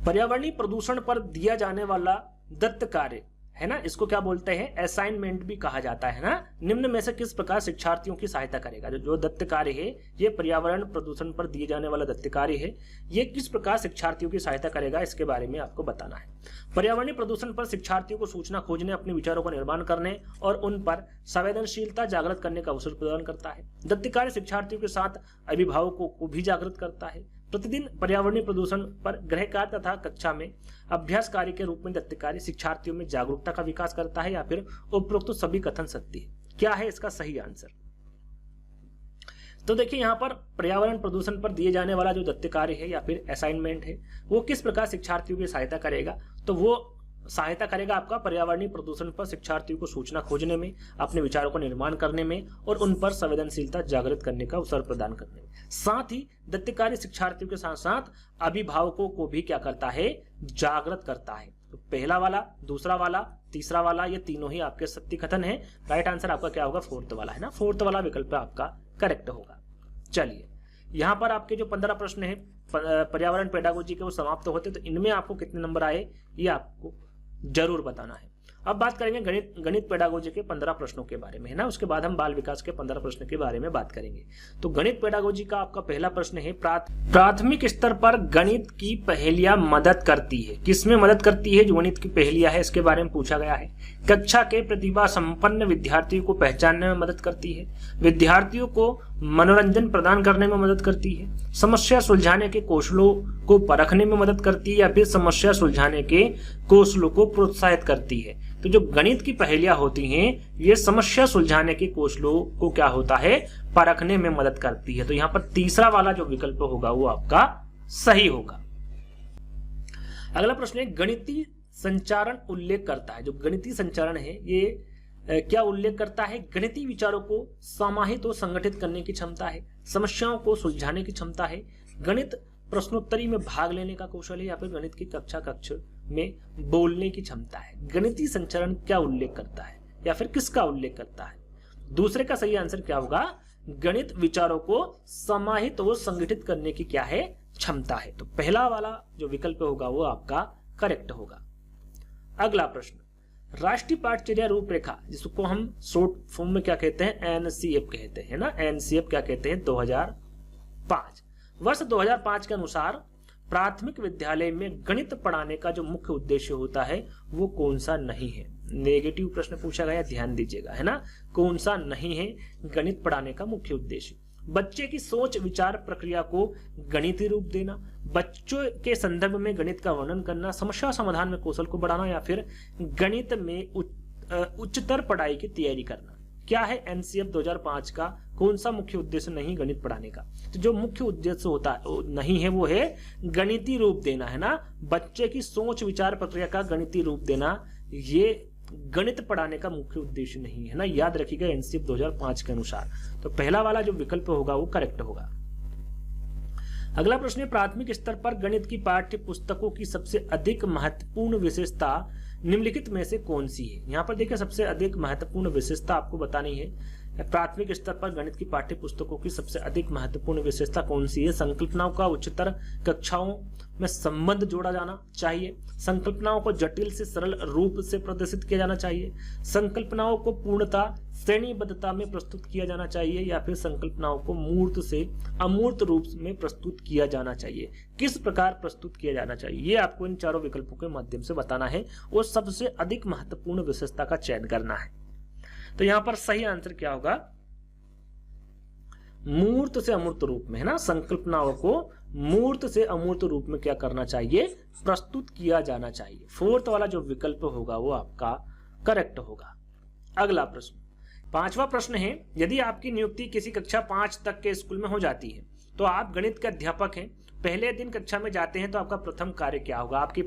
पर्यावरणीय प्रदूषण पर दिया जाने वाला दत्त कार्य, है ना, इसको क्या बोलते हैं, असाइनमेंट भी कहा जाता है ना। निम्न में से किस प्रकार शिक्षार्थियों की सहायता करेगा? जो दत्त कार्य है, ये पर्यावरण प्रदूषण पर दिए जाने वाला दत्त कार्य है, ये किस प्रकार शिक्षार्थियों की सहायता करेगा, इसके बारे में आपको बताना है। पर्यावरणीय प्रदूषण पर शिक्षार्थियों को सूचना खोजने, अपने विचारों का निर्माण करने और उन पर संवेदनशीलता जागृत करने का अवसर प्रदान करता है। दत्त कार्य शिक्षार्थियों के साथ अभिभावकों को भी जागृत करता है। प्रतिदिन पर्यावरणीय प्रदूषण पर गृह कार्य तथा कक्षा में अभ्यास कार्य के रूप में दत्त कार्य शिक्षार्थियों में जागरूकता का विकास करता है, या फिर उपरोक्त सभी कथन सत्य है। क्या है इसका सही आंसर? तो देखिए यहाँ पर पर्यावरण प्रदूषण पर दिए जाने वाला जो दत्त कार्य है या फिर असाइनमेंट है, वो किस प्रकार शिक्षार्थियों की सहायता करेगा? तो वो सहायता करेगा आपका पर्यावरणीय प्रदूषण पर शिक्षार्थियों को सूचना खोजने में, अपने विचारों का निर्माण करने में और उन पर संवेदनशीलता जागृत करने का अवसर प्रदान करने में। साथ ही दत्त कार्य शिक्षार्थियों के साथ साथ अभिभावकों को भी क्या करता है, जागृत करता है। तो पहला वाला, दूसरा वाला, तीसरा वाला, ये तीनों ही आपके सत्य कथन है। राइट आंसर आपका क्या होगा, फोर्थ वाला, है ना। फोर्थ वाला विकल्प आपका करेक्ट होगा। चलिए यहाँ पर आपके जो 15 प्रश्न है पर्यावरण पेडागोजी के, वो समाप्त होते। तो इनमें आपको कितने नंबर आए ये आपको जरूर बताना है। अब बात करेंगे गणित पेडागोजी के 15 प्रश्नों के बारे में, है ना। उसके बाद हम बाल विकास के 15 प्रश्न के बारे में बात करेंगे। तो गणित पेडागोजी का आपका पहला प्रश्न है, प्राथमिक स्तर पर गणित की पहेलियां मदद करती है। किसमें मदद करती है? जो गणित की पहेलियां है इसके बारे में पूछा गया है। कक्षा के प्रतिभा संपन्न विद्यार्थियों को पहचानने में मदद करती है, विद्यार्थियों को मनोरंजन प्रदान करने में मदद करती है, समस्या सुलझाने के कौशलों को परखने में मदद करती है, या फिर समस्या सुलझाने के कौशलों को प्रोत्साहित करती है। तो जो गणित की पहेलियां होती हैं ये समस्या सुलझाने के कौशलों को क्या होता है, परखने में मदद करती है। तो यहाँ पर तीसरा वाला जो विकल्प होगा वो आपका सही होगा। अगला प्रश्न है, गणितीय संचारण उल्लेख करता है। जो गणितीय संचारण है ये क्या उल्लेख करता है? गणितीय विचारों को समाहित और संगठित करने की क्षमता है, समस्याओं को सुलझाने की क्षमता है, गणित प्रश्नोत्तरी में भाग लेने का कौशल है, या फिर गणित की कक्षा में बोलने की क्षमता है। गणितीय संचरण क्या उल्लेख करता है या फिर किसका उल्लेख करता है? दूसरे का सही आंसर क्या होगा? गणित विचारों को समाहित और संगठित करने की क्या है? क्षमता है। तो पहला वाला जो विकल्प होगा वो आपका करेक्ट होगा। अगला प्रश्न, राष्ट्रीय पाठचर्या रूपरेखा, जिसको हम शॉर्ट फॉर्म में क्या कहते हैं? एनसीएफ कहते हैं ना। एनसीएफ क्या कहते हैं? 2005। वर्ष 2005 के अनुसार प्राथमिक विद्यालय में गणित पढ़ाने का जो मुख्य उद्देश्य होता है वो कौन सा नहीं है? नेगेटिव प्रश्न पूछा गया, ध्यान दीजिएगा, है ना। कौन सा नहीं है गणित पढ़ाने का मुख्य उद्देश्य? बच्चे की सोच विचार प्रक्रिया को गणितीय रूप देना, बच्चों के संदर्भ में गणित का वर्णन करना, समस्या समाधान में कौशल को बढ़ाना, या फिर गणित में उच्चतर पढ़ाई की तैयारी करना। क्या है एनसीएफ 2005 का कौन सा मुख्य उद्देश्य नहीं गणित पढ़ाने का? तो जो मुख्य उद्देश्य होता है नहीं है वो है गणितीय रूप देना, है ना। बच्चे की सोच विचार प्रक्रिया का गणितीय रूप देना, ये गणित पढ़ाने का मुख्य उद्देश्य नहीं है ना। याद रखिएगा एनसीएफ 2005 के अनुसार। तो पहला वाला जो विकल्प होगा वो करेक्ट होगा। अगला प्रश्न है, प्राथमिक स्तर पर गणित की पाठ्य पुस्तकों की सबसे अधिक महत्वपूर्ण विशेषता निम्नलिखित में से कौन सी है? यहाँ पर देखिए सबसे अधिक महत्वपूर्ण विशेषता आपको बतानी है। प्राथमिक स्तर पर गणित की पाठ्य पुस्तकों की सबसे अधिक महत्वपूर्ण विशेषता कौन सी है? संकल्पनाओं का उच्चतर कक्षाओं में संबंध जोड़ा जाना चाहिए, संकल्पनाओं को जटिल से सरल रूप से प्रदर्शित किया जाना चाहिए, संकल्पनाओं को पूर्णता श्रेणीबद्धता में प्रस्तुत किया जाना चाहिए, या फिर संकल्पनाओं को मूर्त से अमूर्त रूप में प्रस्तुत किया जाना चाहिए। किस प्रकार प्रस्तुत किया जाना चाहिए ये आपको इन चारों विकल्पों के माध्यम से बताना है और सबसे अधिक महत्वपूर्ण विशेषता का चयन करना है। तो यहां पर सही आंसर क्या होगा? मूर्त से अमूर्त रूप में, है ना। संकल्पनाओं को मूर्त से अमूर्त रूप में क्या करना चाहिए? प्रस्तुत किया जाना चाहिए। फोर्थ वाला जो विकल्प होगा वो आपका करेक्ट होगा। अगला प्रश्न, पांचवा प्रश्न है, यदि आपकी नियुक्ति किसी कक्षा 5 तक के स्कूल में हो जाती है तो आप गणित के अध्यापक हैं, पहले दिन कक्षा में जाते हैं, तो आपका प्रथम कार्य क्या होगा? आपकी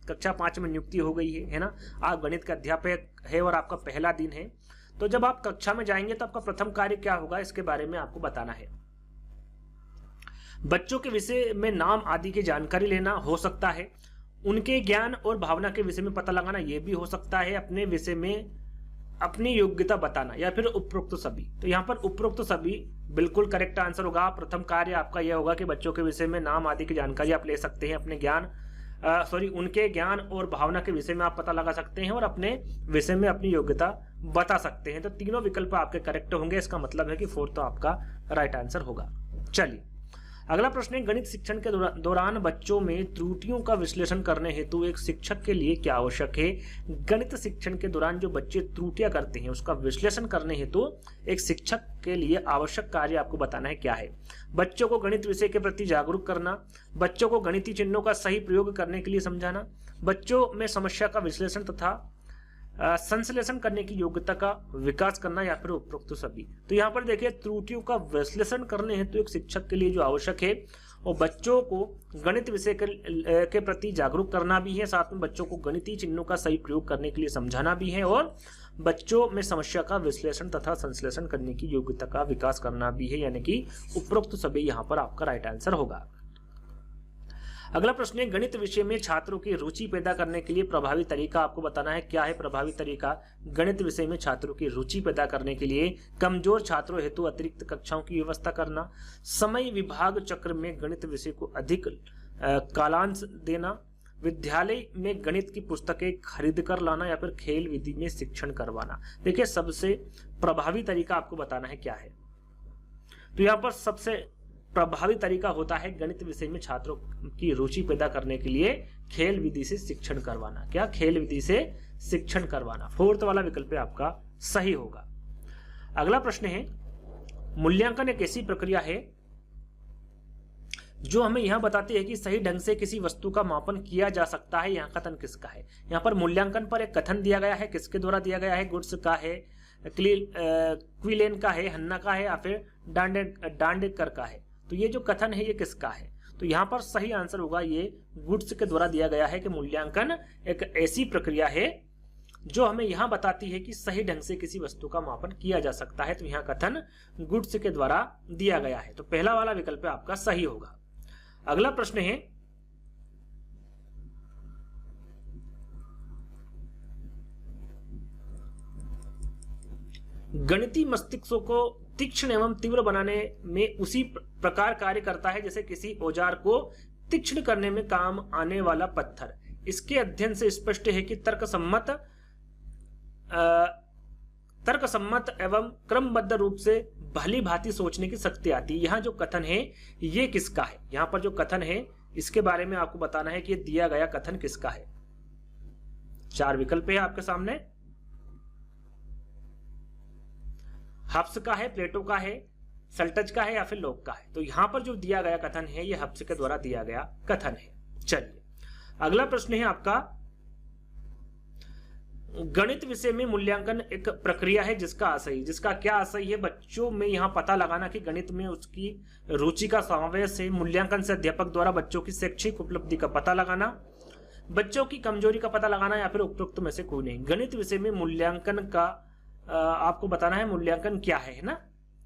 कक्षा 5 में नियुक्ति हो गई है ना। आप गणित के अध्यापक है और आपका पहला दिन है। तो जब आप कक्षा में जाएंगे तो आपका प्रथम कार्य क्या होगा? इसके बारे में आपको बताना है। बच्चों के विषय में नाम आदि की जानकारी लेना हो सकता है, उनके ज्ञान और भावना के विषय में पता लगाना ये भी हो सकता है, अपने विषय में अपनी योग्यता बताना, या फिर उपरोक्त सभी। तो यहाँ पर उपरोक्त सभी बिल्कुल करेक्ट आंसर होगा। प्रथम कार्य आपका यह होगा कि बच्चों के विषय में नाम आदि की जानकारी आप ले सकते हैं, अपने उनके ज्ञान और भावना के विषय में आप पता लगा सकते हैं और अपने विषय में अपनी योग्यता बता सकते हैं। तो तीनों विकल्प आपके करेक्ट होंगे। इसका मतलब है कि फोर्थ तो आपका राइट आंसर होगा। चलिए अगला प्रश्न है, गणित शिक्षण के दौरान बच्चों में त्रुटियों का विश्लेषण करने हेतु एक शिक्षक के लिए क्या आवश्यक है? गणित शिक्षण के दौरान जो बच्चे त्रुटियां करते हैं उसका विश्लेषण करने हेतु एक शिक्षक के लिए आवश्यक कार्य आपको बताना है क्या है? बच्चों को गणित विषय के प्रति जागरूक करना, बच्चों को गणितीय चिन्हों का सही प्रयोग करने के लिए समझाना, बच्चों में समस्या का विश्लेषण तथा संश्लेषण करने की योग्यता का विकास करना, या फिर उपरोक्त सभी। तो यहाँ पर देखिए त्रुटियों का विश्लेषण करने हेतु तो एक शिक्षक के लिए जो आवश्यक है और बच्चों को गणित विषय के प्रति जागरूक करना भी है, साथ में बच्चों को गणितीय चिन्हों का सही प्रयोग करने के लिए समझाना भी है, और बच्चों में समस्या का विश्लेषण तथा संश्लेषण करने की योग्यता का विकास करना भी है, यानी कि उपरोक्त सभी यहाँ पर आपका राइट आंसर होगा। अगला प्रश्न है, गणित विषय में छात्रों की रुचि पैदा करने के लिए प्रभावी तरीका आपको बताना है क्या है? प्रभावी तरीका गणित विषय में छात्रों की रुचि पैदा करने के लिए कमजोर छात्रों हेतु अतिरिक्त कक्षाओं की व्यवस्था करना, समय विभाग चक्र में गणित विषय को अधिक कालांश देना, विद्यालय में गणित की पुस्तकें खरीद कर लाना, या फिर खेल विधि में शिक्षण करवाना। देखिए सबसे प्रभावी तरीका आपको बताना है क्या है? तो यहाँ पर सबसे प्रभावी तरीका होता है गणित विषय में छात्रों की रुचि पैदा करने के लिए खेल विधि से शिक्षण करवाना। क्या? खेल विधि से शिक्षण करवाना। फोर्थ वाला विकल्प आपका सही होगा। अगला प्रश्न है, मूल्यांकन एक ऐसी प्रक्रिया है जो हमें यह बताती है कि सही ढंग से किसी वस्तु का मापन किया जा सकता है। यहाँ कथन किसका है? यहाँ पर मूल्यांकन पर एक कथन दिया गया है, किसके द्वारा दिया गया है? गुड्स का है, क्विलेन का है, हन्ना का है, या फिर डांडेकर का है? तो ये जो कथन है ये किसका है? तो यहाँ पर सही आंसर होगा ये गुड्स के द्वारा दिया गया है कि मूल्यांकन एक ऐसी प्रक्रिया है जो हमें यहाँ बताती है कि सही ढंग से किसी वस्तु का मापन किया जा सकता है। तो यहाँ कथन गुड्स के द्वारा दिया गया है। तो पहला वाला विकल्प आपका सही होगा। अगला प्रश्न है, गणितीय मस्तिष्क को तीक्ष्ण एवं तीव्र बनाने में उसी प्रकार कार्य करता है जैसे किसी औजार को तीक्ष्ण करने में काम आने वाला पत्थर। इसके अध्ययन से स्पष्ट है कि तर्कसम्मत एवं क्रमबद्ध रूप से भली भांति सोचने की शक्ति आती है। यहाँ जो कथन है ये किसका है? यहाँ पर जो कथन है इसके बारे में आपको बताना है कि ये दिया गया कथन किसका है। 4 विकल्प है आपके सामने। हब्स का है, प्लेटो का है, सल्टज का है या फिर लोक का है। तो यहां पर जो दिया गया कथन है ये हब्स के द्वारा दिया गया कथन है। चलिए अगला प्रश्न है आपका, गणित विषय में मूल्यांकन एक प्रक्रिया है जिसका क्या आशय है बच्चों में यहां पता लगाना कि गणित में उसकी रुचि का समावेश है। मूल्यांकन से अध्यापक द्वारा बच्चों की शैक्षिक उपलब्धि का पता लगाना, बच्चों की कमजोरी का पता लगाना या फिर उपरोक्त में से कोई नहीं। गणित विषय में मूल्यांकन का आपको बताना है मूल्यांकन क्या है ना,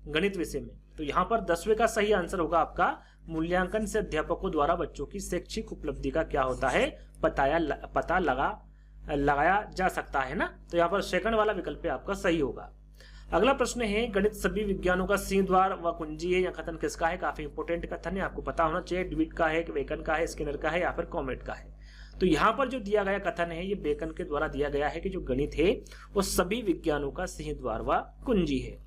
गणित विषय में। तो यहाँ पर 10वें का सही आंसर होगा आपका, मूल्यांकन से अध्यापकों द्वारा बच्चों की शैक्षिक उपलब्धि का क्या होता है पता लगाया जा सकता है ना। तो यहाँ पर सेकंड वाला विकल्प आपका सही होगा। अगला प्रश्न है, गणित सभी विज्ञानों का सिंह द्वार व कुंजी है। यह कथन किसका है? काफी इंपोर्टेंट कथन है, आपको पता होना चाहिए। ड्यूइट का है, बेकन का है, स्किनर का है या फिर कॉमेट का है। तो यहाँ पर जो दिया गया कथन है ये बेकन के द्वारा दिया गया है कि जो गणित है वो सभी विज्ञानों का सिंह द्वार व कुंजी है।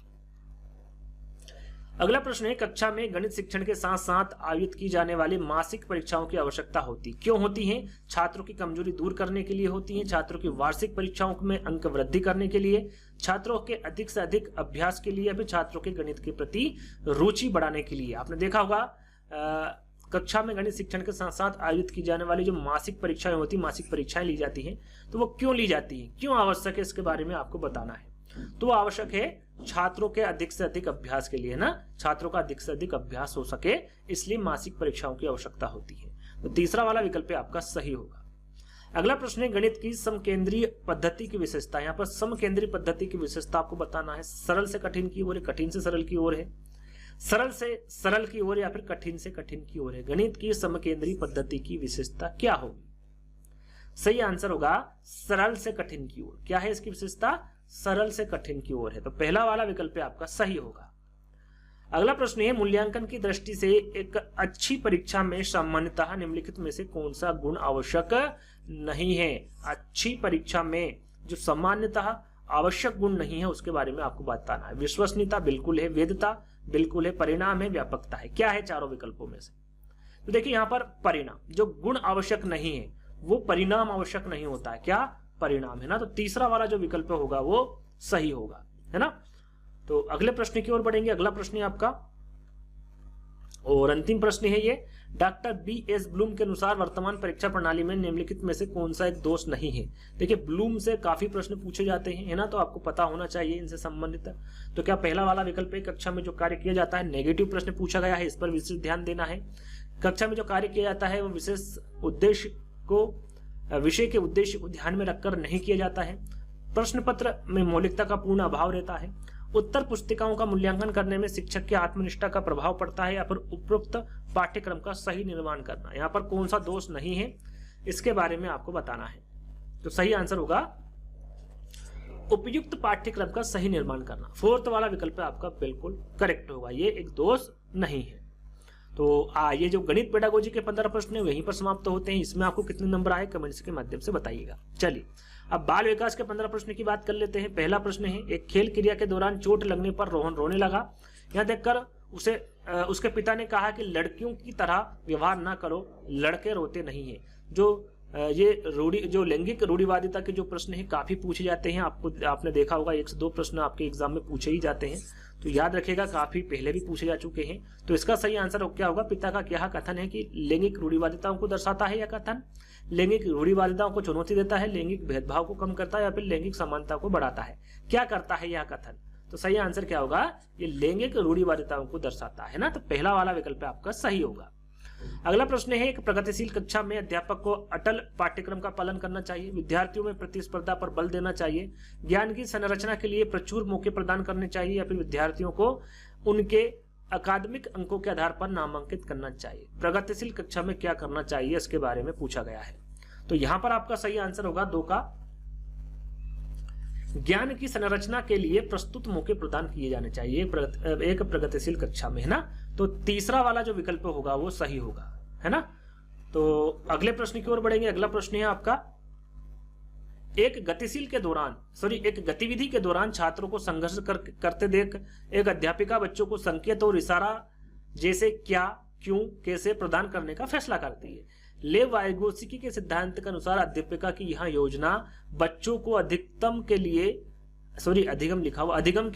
अगला प्रश्न है, कक्षा में गणित शिक्षण के साथ साथ आयोजित की जाने वाली मासिक परीक्षाओं की आवश्यकता क्यों होती है? छात्रों की कमजोरी दूर करने के लिए होती है, छात्रों की वार्षिक परीक्षाओं में अंक वृद्धि करने के लिए, छात्रों के अधिक से अधिक अभ्यास के लिए, या फिर छात्रों के गणित के प्रति रुचि बढ़ाने के लिए। आपने देखा होगा कक्षा में गणित शिक्षण के साथ साथ आयोजित की जाने वाली जो मासिक परीक्षाएं होती, मासिक परीक्षाएं ली जाती हैं, तो वो क्यों ली जाती है, क्यों आवश्यक है, इसके बारे में आपको बताना है। तो आवश्यक है छात्रों के अधिक से अधिक अभ्यास के लिए ना, छात्रों का अधिक से अधिक अभ्यास हो सके इसलिए मासिक परीक्षाओं की आवश्यकता होती है। तो तीसरा वाला विकल्प आपका सही होगा। अगला प्रश्न है, गणित की समकेंद्रीय पद्धति की विशेषता। यहाँ पर समकेंद्रीय पद्धति की विशेषता आपको बताना है। सरल से कठिन की ओर है, कठिन से सरल की ओर है, सरल से सरल की ओर या फिर कठिन से कठिन की ओर है। गणित की समकेंद्रीय पद्धति की विशेषता क्या होगी? सही आंसर होगा सरल से कठिन की ओर। क्या है इसकी विशेषता? सरल से कठिन की ओर है। तो पहला वाला विकल्प आपका सही होगा। अगला प्रश्न है, मूल्यांकन की दृष्टि से एक अच्छी परीक्षा में सामान्यतः निम्नलिखित में से कौन सा गुण आवश्यक नहीं है? अच्छी परीक्षा में जो सामान्यतः आवश्यक गुण नहीं है उसके बारे में आपको बताना है। विश्वसनीयता बिल्कुल है, वेदता बिल्कुल है, परिणाम है, व्यापकता है। क्या है चारों विकल्पों में से? तो देखिए यहाँ पर परिणाम, जो गुण आवश्यक नहीं है वो परिणाम आवश्यक नहीं होता है। क्या? परिणाम है ना। तो तीसरा वाला जो विकल्प होगा वो सही होगा, है ना। तो अगले प्रश्न की ओर बढ़ेंगे। अगला प्रश्न है आपका और अंतिम प्रश्न है ये, डॉक्टर B.S. ब्लूम के अनुसार वर्तमान परीक्षा प्रणाली में निम्नलिखित में से कौन सा एक दोष नहीं है? देखिए ब्लूम से काफी प्रश्न पूछे जाते हैं, है ना, तो आपको पता होना चाहिए इनसे संबंधित। तो क्या पहला वाला विकल्प है, कक्षा में जो कार्य किया जाता है, नेगेटिव प्रश्न पूछा गया है, इस पर विशेष ध्यान देना है। कक्षा में जो कार्य किया जाता है वो विषय के उद्देश्य को ध्यान में रखकर नहीं किया जाता है। प्रश्न पत्र में मौलिकता का पूर्ण अभाव रहता है। उत्तर पुस्तिकाओं का मूल्यांकन करने में शिक्षक की आत्मनिष्ठा का प्रभाव पड़ता है, या फिर उपरोक्त पाठ्यक्रम का सही निर्माण करना। यहाँ पर कौन सा दोष नहीं है इसके बारे में आपको बताना है। तो सही आंसर होगा उपयुक्त पाठ्यक्रम का सही निर्माण करना। फोर्थ वाला विकल्प आपका बिल्कुल करेक्ट होगा, ये एक दोष नहीं है। तो ये जो गणित पेडागोजी के 15 प्रश्न है वहीं पर समाप्त होते हैं। इसमें आपको कितने नंबर आए कमेंट्स के माध्यम से बताइएगा। चलिए अब बाल विकास के 15 प्रश्न की बात कर लेते हैं। पहला प्रश्न है, एक खेल क्रिया के दौरान चोट लगने पर रोहन रोने लगा। यहाँ देखकर उसके पिता ने कहा कि लड़कियों की तरह व्यवहार ना करो, लड़के रोते नहीं है। जो लैंगिक रूढ़िवादिता के जो प्रश्न है काफी पूछे जाते हैं। आपने देखा होगा 1 से 2 प्रश्न आपके एग्जाम में पूछे ही जाते हैं, तो याद रखिएगा काफी पहले भी पूछे जा चुके हैं। तो इसका सही आंसर क्या होगा? पिता का क्या कथन है कि लैंगिक रूढ़िवादिताओं को दर्शाता है, यह कथन लैंगिक रूढ़िवादिताओं को चुनौती देता है, लैंगिक भेदभाव को कम करता है, या फिर लैंगिक समानता को बढ़ाता है। क्या करता है यह कथन? तो सही आंसर क्या होगा? ये लैंगिक रूढ़िवादिताओं को दर्शाता है ना। तो पहला वाला विकल्प आपका सही होगा। अगला प्रश्न है, एक प्रगतिशील कक्षा में अध्यापक को अटल पाठ्यक्रम का पालन करना चाहिए, विद्यार्थियों में प्रतिस्पर्धा पर बल देना चाहिए, ज्ञान की संरचना के लिए प्रचुर मौके प्रदान करने चाहिए, या फिर विद्यार्थियों को उनके अकादमिक अंकों के आधार पर नामांकित करना चाहिए। प्रगतिशील कक्षा में क्या करना चाहिए इसके बारे में पूछा गया है। तो यहां पर आपका सही आंसर होगा 2 का ज्ञान की संरचना के लिए प्रस्तुत मौके प्रदान किए जाने चाहिए एक प्रगतिशील कक्षा में, है ना। तो तीसरा वाला जो विकल्प होगा वो सही होगा, है ना। तो अगले प्रश्न की ओर बढ़ेंगे। अगला प्रश्न है आपका, एक गतिविधि के दौरान छात्रों को संघर्ष करते देख एक अध्यापिका बच्चों को संकेत और इशारा जैसे क्या, क्यों, कैसे प्रदान करने का फैसला करती है। लेव वाइगोत्स्की के सिद्धांत के अनुसार अध्यापिका की यह योजना बच्चों को अधिगम के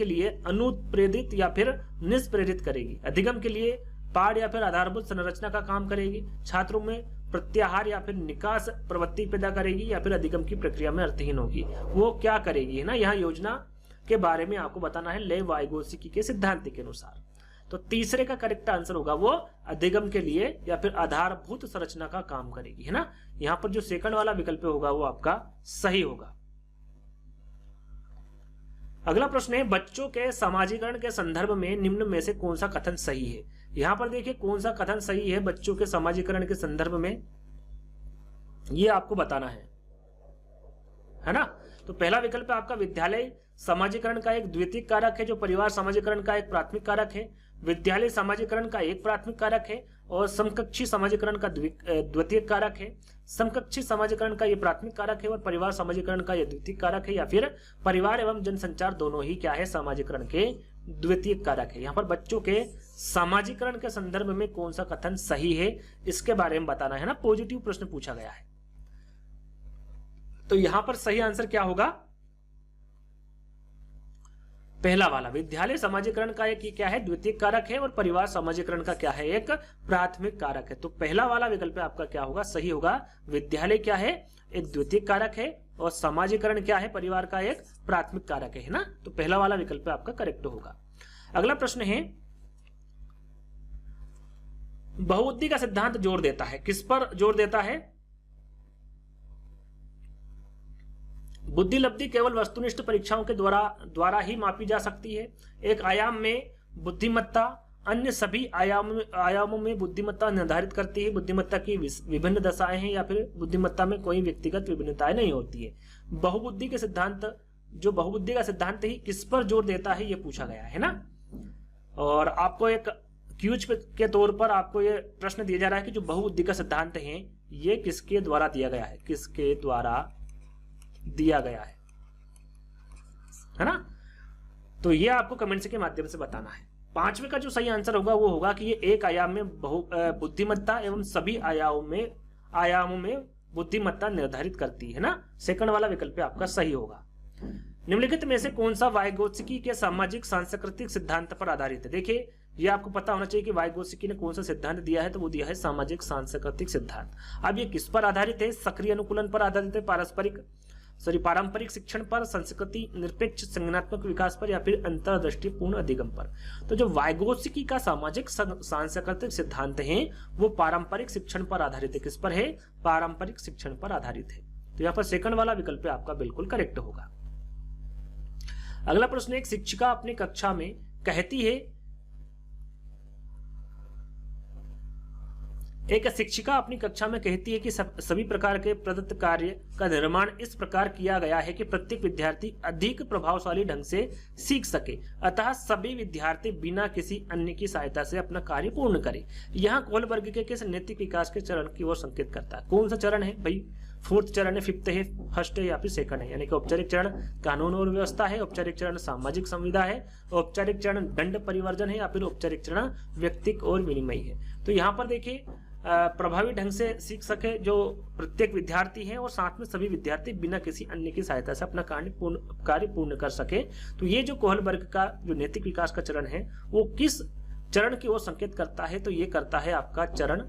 लिए अनुप्रेरित या फिर निष्प्रेरित करेगी। अधिगम के लिए पाठ या फिर आधारभूत संरचना का काम करेगी, छात्रों में प्रत्याहार या फिर निकास प्रवृत्ति पैदा करेगी, या फिर अधिगम की प्रक्रिया में अर्थहीन होगी। वो क्या करेगी, है ना। यहाँ योजना के बारे में आपको बताना है लेव वाइगोत्स्की के सिद्धांत के अनुसार। तो तीसरे का करेक्ट आंसर होगा वो अधिगम के लिए या फिर आधारभूत संरचना का काम करेगी, है ना। यहां पर जो सेकंड वाला विकल्प होगा वो आपका सही होगा। अगला प्रश्न है, बच्चों के समाजीकरण के संदर्भ में निम्न में से कौन सा कथन सही है। यहां पर देखिए कौन सा कथन सही है बच्चों के समाजीकरण के संदर्भ में, ये आपको बताना है ना। तो पहला विकल्प आपका विद्यालय समाजीकरण का एक द्वितीयक कारक है, जो परिवार समाजीकरण का एक प्राथमिक कारक है। विद्यालय समाजीकरण का एक प्राथमिक कारक है और समकक्षी समाजीकरण का द्वितीयक कारक है। समकक्षी समाजीकरण का यह प्राथमिक कारक है और परिवार समाजीकरण का यह द्वितीयक कारक है, या फिर परिवार एवं जनसंचार दोनों ही क्या है, समाजीकरण के द्वितीयक कारक है। यहाँ पर बच्चों के समाजीकरण के संदर्भ में कौन सा कथन सही है इसके बारे में बताना है ना। पॉजिटिव प्रश्न पूछा गया है, तो यहां पर सही आंसर क्या होगा, पहला वाला। विद्यालय समाजीकरण का एक क्या है, द्वितीयक कारक है और परिवार समाजीकरण का क्या है, एक प्राथमिक कारक है। तो पहला वाला विकल्प आपका क्या होगा, सही होगा। विद्यालय क्या है, एक द्वितीयक कारक है और समाजीकरण क्या है, परिवार का एक प्राथमिक कारक है ना। तो पहला वाला विकल्प आपका करेक्ट होगा। अगला प्रश्न है, बहुबुद्धि का सिद्धांत जोर देता है, किस पर जोर देता है। बुद्धि लब्धि केवल वस्तुनिष्ठ परीक्षाओं के द्वारा ही मापी जा सकती है। एक आयाम में बुद्धिमत्ता अन्य सभी आयामों में बुद्धिमत्ता निर्धारित करती है। बुद्धिमत्ता की विभिन्न दशाएं हैं या फिर बुद्धिमत्ता में कोई व्यक्तिगत विभिन्नताएं नहीं होती है। बहुबुद्धि का सिद्धांत ही किस पर जोर देता है, ये पूछा गया है ना। और आपको एक क्यूज के तौर पर आपको ये प्रश्न दिया जा रहा है कि जो बहुबुद्धि का सिद्धांत है ये किसके द्वारा दिया गया है, किसके द्वारा दिया गया है ना। तो ये आपको कमेंट्स के माध्यम से बताना है। पांचवे का जो सही आंसर होगा वो होगा कि ये एक आयाम में बुद्धिमत्ता एवं सभी आयामों में बुद्धिमत्ता निर्धारित करती है ना। सेकंड वाला विकल्प आपका सही होगा। निम्नलिखित में से कौन सा वाइगोत्स्की के सामाजिक सांस्कृतिक सिद्धांत पर आधारित है। देखिए ये आपको पता होना चाहिए कि वाइगोत्स्की ने कौन सा सिद्धांत दिया है, तो वो दिया है सामाजिक सांस्कृतिक सिद्धांत। अब ये किस पर आधारित है, सक्रिय अनुकूलन पर आधारित है, पारंपरिक शिक्षण पर, संस्कृति निरपेक्ष संज्ञानात्मक विकास पर, या फिर अंतर्दृष्टिपूर्ण अधिगम पर। तो जो वाइगोत्स्की का सामाजिक सांस्कृतिक सिद्धांत है वो पारंपरिक शिक्षण पर आधारित है। किस पर है, पारंपरिक शिक्षण पर आधारित है। तो यहाँ पर सेकंड वाला विकल्प आपका बिल्कुल करेक्ट होगा। अगला प्रश्न, एक शिक्षिका अपनी कक्षा में कहती है, एक शिक्षिका अपनी कक्षा में कहती है कि सभी प्रकार के प्रदत्त कार्य का निर्माण इस प्रकार किया गया है कि प्रत्येक विद्यार्थी अधिक प्रभावशाली ढंग से सीख सके, अतः सभी विद्यार्थी बिना किसी अन्य की सहायता से अपना कार्य पूर्ण करें। यहाँ कोहलबर्ग के किस नैतिक विकास के चरण की ओर संकेत करता है। कौन सा चरण है भाई, फोर्थ चरण है, फिफ्थ है, फर्स्ट है या फिर सेकंड है। यानी कि औपचारिक चरण कानून और व्यवस्था है, औपचारिक चरण सामाजिक संविदा है, औपचारिक चरण दंड परिवर्जन है, या फिर औपचारिक चरण व्यक्तिक और विनिमय है। तो यहाँ पर देखिए प्रभावी ढंग से सीख सके जो प्रत्येक विद्यार्थी है और साथ में सभी विद्यार्थी बिना किसी अन्य की सहायता से अपना कार्य पूर्ण कर सके। तो ये जो कोहलबर्ग का जो नैतिक विकास का चरण है वो किस चरण की ओर संकेत करता है, तो ये करता है आपका चरण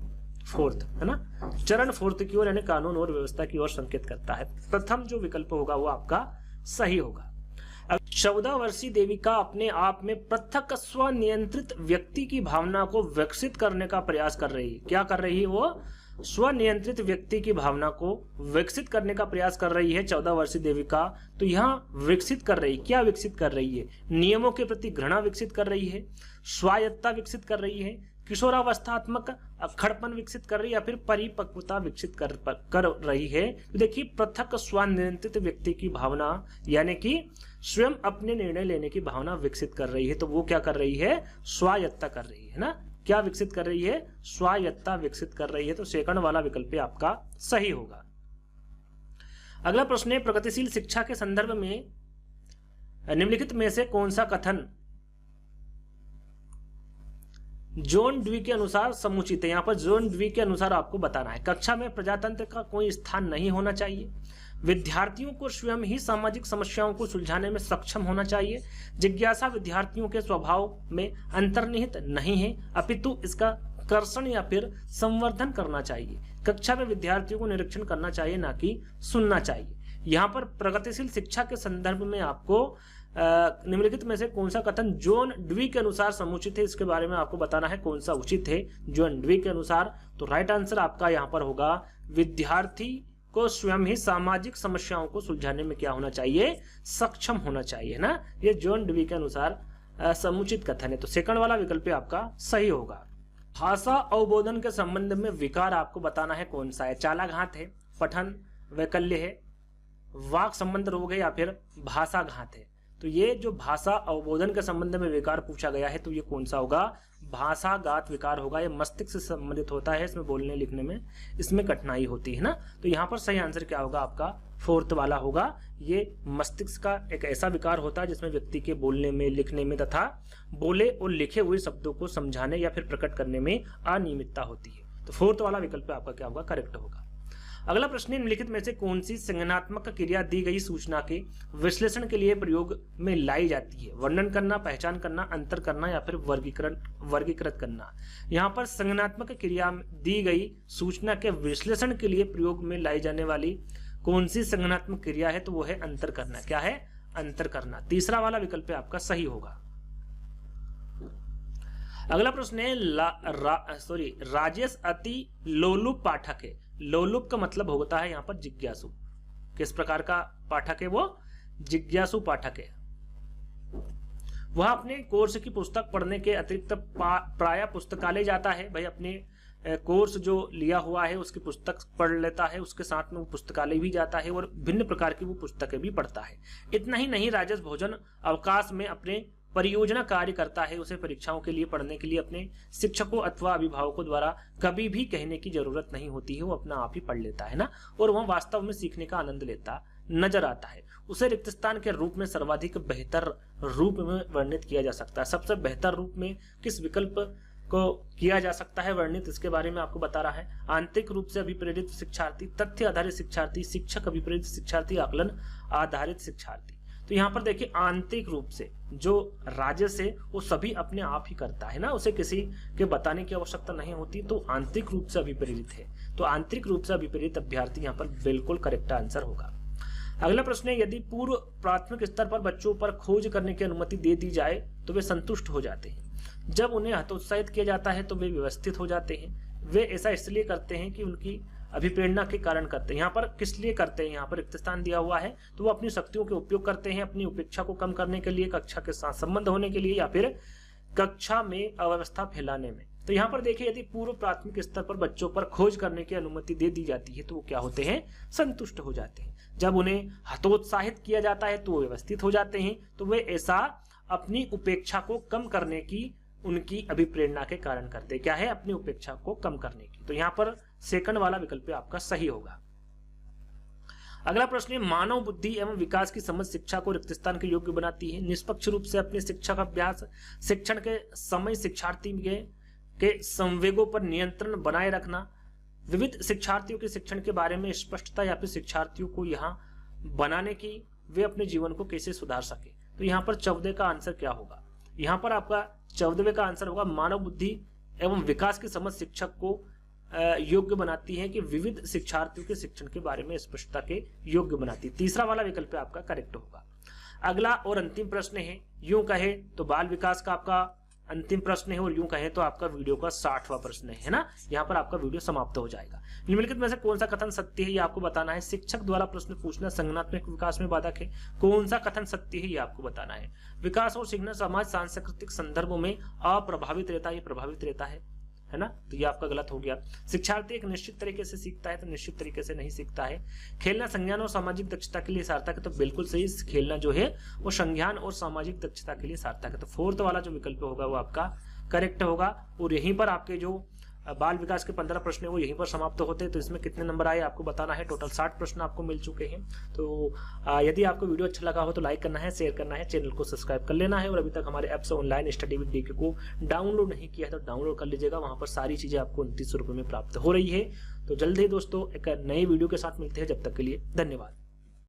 फोर्थ, है ना। चरण फोर्थ की ओर यानी कानून और व्यवस्था की ओर संकेत करता है। प्रथम जो विकल्प होगा वो आपका सही होगा। 14 वर्षीय देविका अपने आप में पृथक स्वनियंत्रित व्यक्ति की भावना को विकसित करने का प्रयास कर रही है। क्या कर रही है, वो स्वनियंत्रित व्यक्ति की भावना को विकसित करने का प्रयास कर रही है 14 वर्षीय देविका। तो यहाँ विकसित कर रही, क्या विकसित कर रही है, नियमों के प्रति घृणा विकसित कर रही है, स्वायत्तता विकसित कर रही है, किशोरावस्थात्मक अक्खड़पन विकसित कर रही है या फिर परिपक्वता विकसित कर रही है। तो देखिए पृथक स्वनियंत्रित व्यक्ति की भावना यानी कि स्वयं अपने निर्णय लेने की भावना विकसित कर रही है। तो वो क्या कर रही है, स्वायत्तता कर रही है ना। क्या विकसित कर रही है, स्वायत्तता विकसित कर रही है। तो सेकंड वाला विकल्प आपका सही होगा। अगला प्रश्न है, प्रगतिशील शिक्षा के संदर्भ में निम्नलिखित में से कौन सा कथन जॉन ड्वी के अनुसार समुचित है। यहाँ पर जॉन ड्वी के अनुसार आपको बताना है, कक्षा में प्रजातंत्र का कोई स्थान नहीं होना चाहिए, विद्यार्थियों को स्वयं ही सामाजिक समस्याओं को सुलझाने में सक्षम होना चाहिए, जिज्ञासा विद्यार्थियों के स्वभाव में अंतर्निहित नहीं है अपितु इसका कर्षण या फिर संवर्धन करना चाहिए, कक्षा में विद्यार्थियों को निरीक्षण करना चाहिए ना कि सुनना चाहिए। यहाँ पर प्रगतिशील शिक्षा के संदर्भ में आपको निम्नलिखित में से कौन सा कथन जॉन ड्वी के अनुसार समुचित है, इसके बारे में आपको बताना है कौन सा उचित है जॉन ड्वी के अनुसार। तो राइट आंसर आपका यहाँ पर होगा, विद्यार्थी को स्वयं ही सामाजिक समस्याओं को सुलझाने में क्या होना चाहिए, सक्षम होना चाहिए ना। ये जॉन ड्वी के अनुसार समुचित कथन है। तो सेकंड वाला विकल्प आपका सही होगा। भाषा अवबोधन के संबंध में विकार आपको बताना है कौन सा है, चालाघात है, पठन वैकल्य है, वाक संबंध रोग है या फिर भाषा घात है। तो ये जो भाषा अवबोधन के संबंध में विकार पूछा गया है तो ये कौन सा होगा, भाषाघात विकार होगा। ये मस्तिष्क से संबंधित होता है, इसमें बोलने लिखने में इसमें कठिनाई होती है ना। तो यहाँ पर सही आंसर क्या होगा आपका, फोर्थ वाला होगा। ये मस्तिष्क का एक ऐसा विकार होता है जिसमें व्यक्ति के बोलने में, लिखने में तथा बोले और लिखे हुए शब्दों को समझाने या फिर प्रकट करने में अनियमितता होती है। तो फोर्थ वाला विकल्प आपका क्या होगा, करेक्ट होगा। अगला प्रश्न है, निम्नलिखित में से कौन सी संज्ञानात्मक क्रिया दी गई सूचना के विश्लेषण के लिए प्रयोग में लाई जाती है, वर्णन करना, पहचान करना, अंतर करना या फिर वर्गीकृत करना। यहाँ पर संज्ञानात्मक क्रिया दी गई सूचना के विश्लेषण के लिए प्रयोग में लाई जाने वाली कौन सी संज्ञानात्मक क्रिया है, तो वो है अंतर करना। क्या है, अंतर करना। तीसरा वाला विकल्प आपका सही होगा। अगला प्रश्न है, राजेश अति लोलुप पाठक है। लोलुप का मतलब होता है यहाँ पर जिज्ञासु। किस प्रकार का पाठक है वो, जिज्ञासु पाठक है। वह अपने कोर्स की पुस्तक पढ़ने के अतिरिक्त प्राय पुस्तकालय जाता है। भाई अपने कोर्स जो लिया हुआ है उसकी पुस्तक पढ़ लेता है, उसके साथ में वो पुस्तकालय भी जाता है और भिन्न प्रकार की वो पुस्तकें भी पढ़ता है। इतना ही नहीं, राजेश भोजन अवकाश में अपने परियोजना कार्य करता है। उसे परीक्षाओं के लिए पढ़ने के लिए अपने शिक्षकों अथवा अभिभावकों द्वारा कभी भी कहने की जरूरत नहीं होती है, वो अपना आप ही पढ़ लेता है ना, और वह वास्तव में सीखने का आनंद लेता नजर आता है। उसे रिक्त स्थान के रूप में सर्वाधिक बेहतर रूप में वर्णित किया जा सकता है। सबसे बेहतर रूप में किस विकल्प को किया जा सकता है वर्णित, इसके बारे में आपको बता रहा है। आंतरिक रूप से अभिप्रेरित शिक्षार्थी, तथ्य आधारित शिक्षार्थी, शिक्षक अभिप्रेरित शिक्षार्थी, आकलन आधारित शिक्षार्थी। तो यहाँ पर देखिए आंतरिक रूप से जो राजेश है वो सभी अपने आप ही करता है ना, उसे किसी के बताने की आवश्यकता नहीं होती। तो आंतरिक रूप से अभिप्रेरित है, तो आंतरिक रूप से अभिप्रेरित अभ्यर्थी यहाँ पर बिल्कुल करेक्ट आंसर होगा। अगला प्रश्न है, यदि पूर्व प्राथमिक स्तर पर बच्चों पर खोज करने की अनुमति दे दी जाए तो वे संतुष्ट हो जाते हैं। जब उन्हें हतोत्साहित किया जाता है तो वे व्यवस्थित हो जाते हैं। वे ऐसा इसलिए करते हैं कि उनकी अभिप्रेरणा के कारण करते हैं। यहाँ पर किस लिए करते हैं, यहाँ पर रिक्त स्थान दिया हुआ है तो वो अपनी शक्तियों के उपयोग करते हैं, अपनी उपेक्षा को कम करने के लिए, कक्षा के साथ संबंध होने के लिए या फिर कक्षा में अव्यवस्था फैलाने में। तो यहाँ पर देखिए, यदि पूर्व प्राथमिक स्तर पर बच्चों पर खोज करने की अनुमति दे दी जाती है तो वो क्या होते हैं, संतुष्ट हो जाते हैं। जब उन्हें हतोत्साहित किया जाता है तो वो व्यवस्थित हो जाते हैं। तो वे ऐसा अपनी उपेक्षा को कम करने की, उनकी अभिप्रेरणा के कारण करते हैं। क्या है, अपनी उपेक्षा को कम करने की। तो यहाँ पर सेकंड वाला विकल्प आपका सही होगा। अगला प्रश्न है, मानव बुद्धि एवं विकास की समझ शिक्षा को रिक्त स्थान के योग्य बनाती है। निष्पक्ष रूप से अपने शिक्षा का अभ्यास, शिक्षण के समय शिक्षार्थी के संवेगों पर नियंत्रण बनाए रखना, विविध शिक्षार्थियों के शिक्षण के बारे में स्पष्टता या फिर शिक्षार्थियों को यहाँ बनाने की वे अपने जीवन को कैसे सुधार सके। तो यहाँ पर 14 का आंसर क्या होगा, यहाँ पर आपका 14वें का आंसर होगा, मानव बुद्धि एवं विकास की समझ शिक्षक को योग्य बनाती है कि विविध शिक्षार्थियों के शिक्षण के बारे में स्पष्टता के योग्य बनाती है। तीसरा वाला विकल्प आपका करेक्ट होगा। अगला और अंतिम प्रश्न है, यूं कहे तो बाल विकास का आपका अंतिम प्रश्न है और यूं कहे तो आपका वीडियो का 60वां प्रश्न है ना। यहाँ पर आपका वीडियो समाप्त हो जाएगा। निम्नलिखित में से कौन सा कथन सत्य है ये आपको बताना है। शिक्षक द्वारा प्रश्न पूछना संज्ञानात्मक विकास में बाधक है। कौन सा कथन सत्य है ये आपको बताना है। विकास और सीखना समाज सांस्कृतिक संदर्भों में अप्रभावित रहता है, ये प्रभावित रहता है। है ना, तो ये आपका गलत हो गया। शिक्षार्थी एक निश्चित तरीके से सीखता है तो निश्चित तरीके से नहीं सीखता है। खेलना संज्ञान और सामाजिक दक्षता के लिए सार्थक है, तो बिल्कुल सही, खेलना जो है वो संज्ञान और सामाजिक दक्षता के लिए सार्थक है। तो फोर्थ वाला जो विकल्प होगा वो आपका करेक्ट होगा। और यहीं पर आपके जो बाल विकास के 15 प्रश्न है वो यहीं पर समाप्त होते हैं। तो इसमें कितने नंबर आए आपको बताना है। टोटल 60 प्रश्न आपको मिल चुके हैं। तो यदि आपको वीडियो अच्छा लगा हो तो लाइक करना है, शेयर करना है, चैनल को सब्सक्राइब कर लेना है। और अभी तक हमारे ऐप से ऑनलाइन स्टडी विद डीके को डाउनलोड नहीं किया है तो डाउनलोड कर लीजिएगा, वहां पर सारी चीजें आपको 29 रुपये में प्राप्त हो रही है। तो जल्द ही दोस्तों एक नए वीडियो के साथ मिलते हैं, जब तक के लिए धन्यवाद।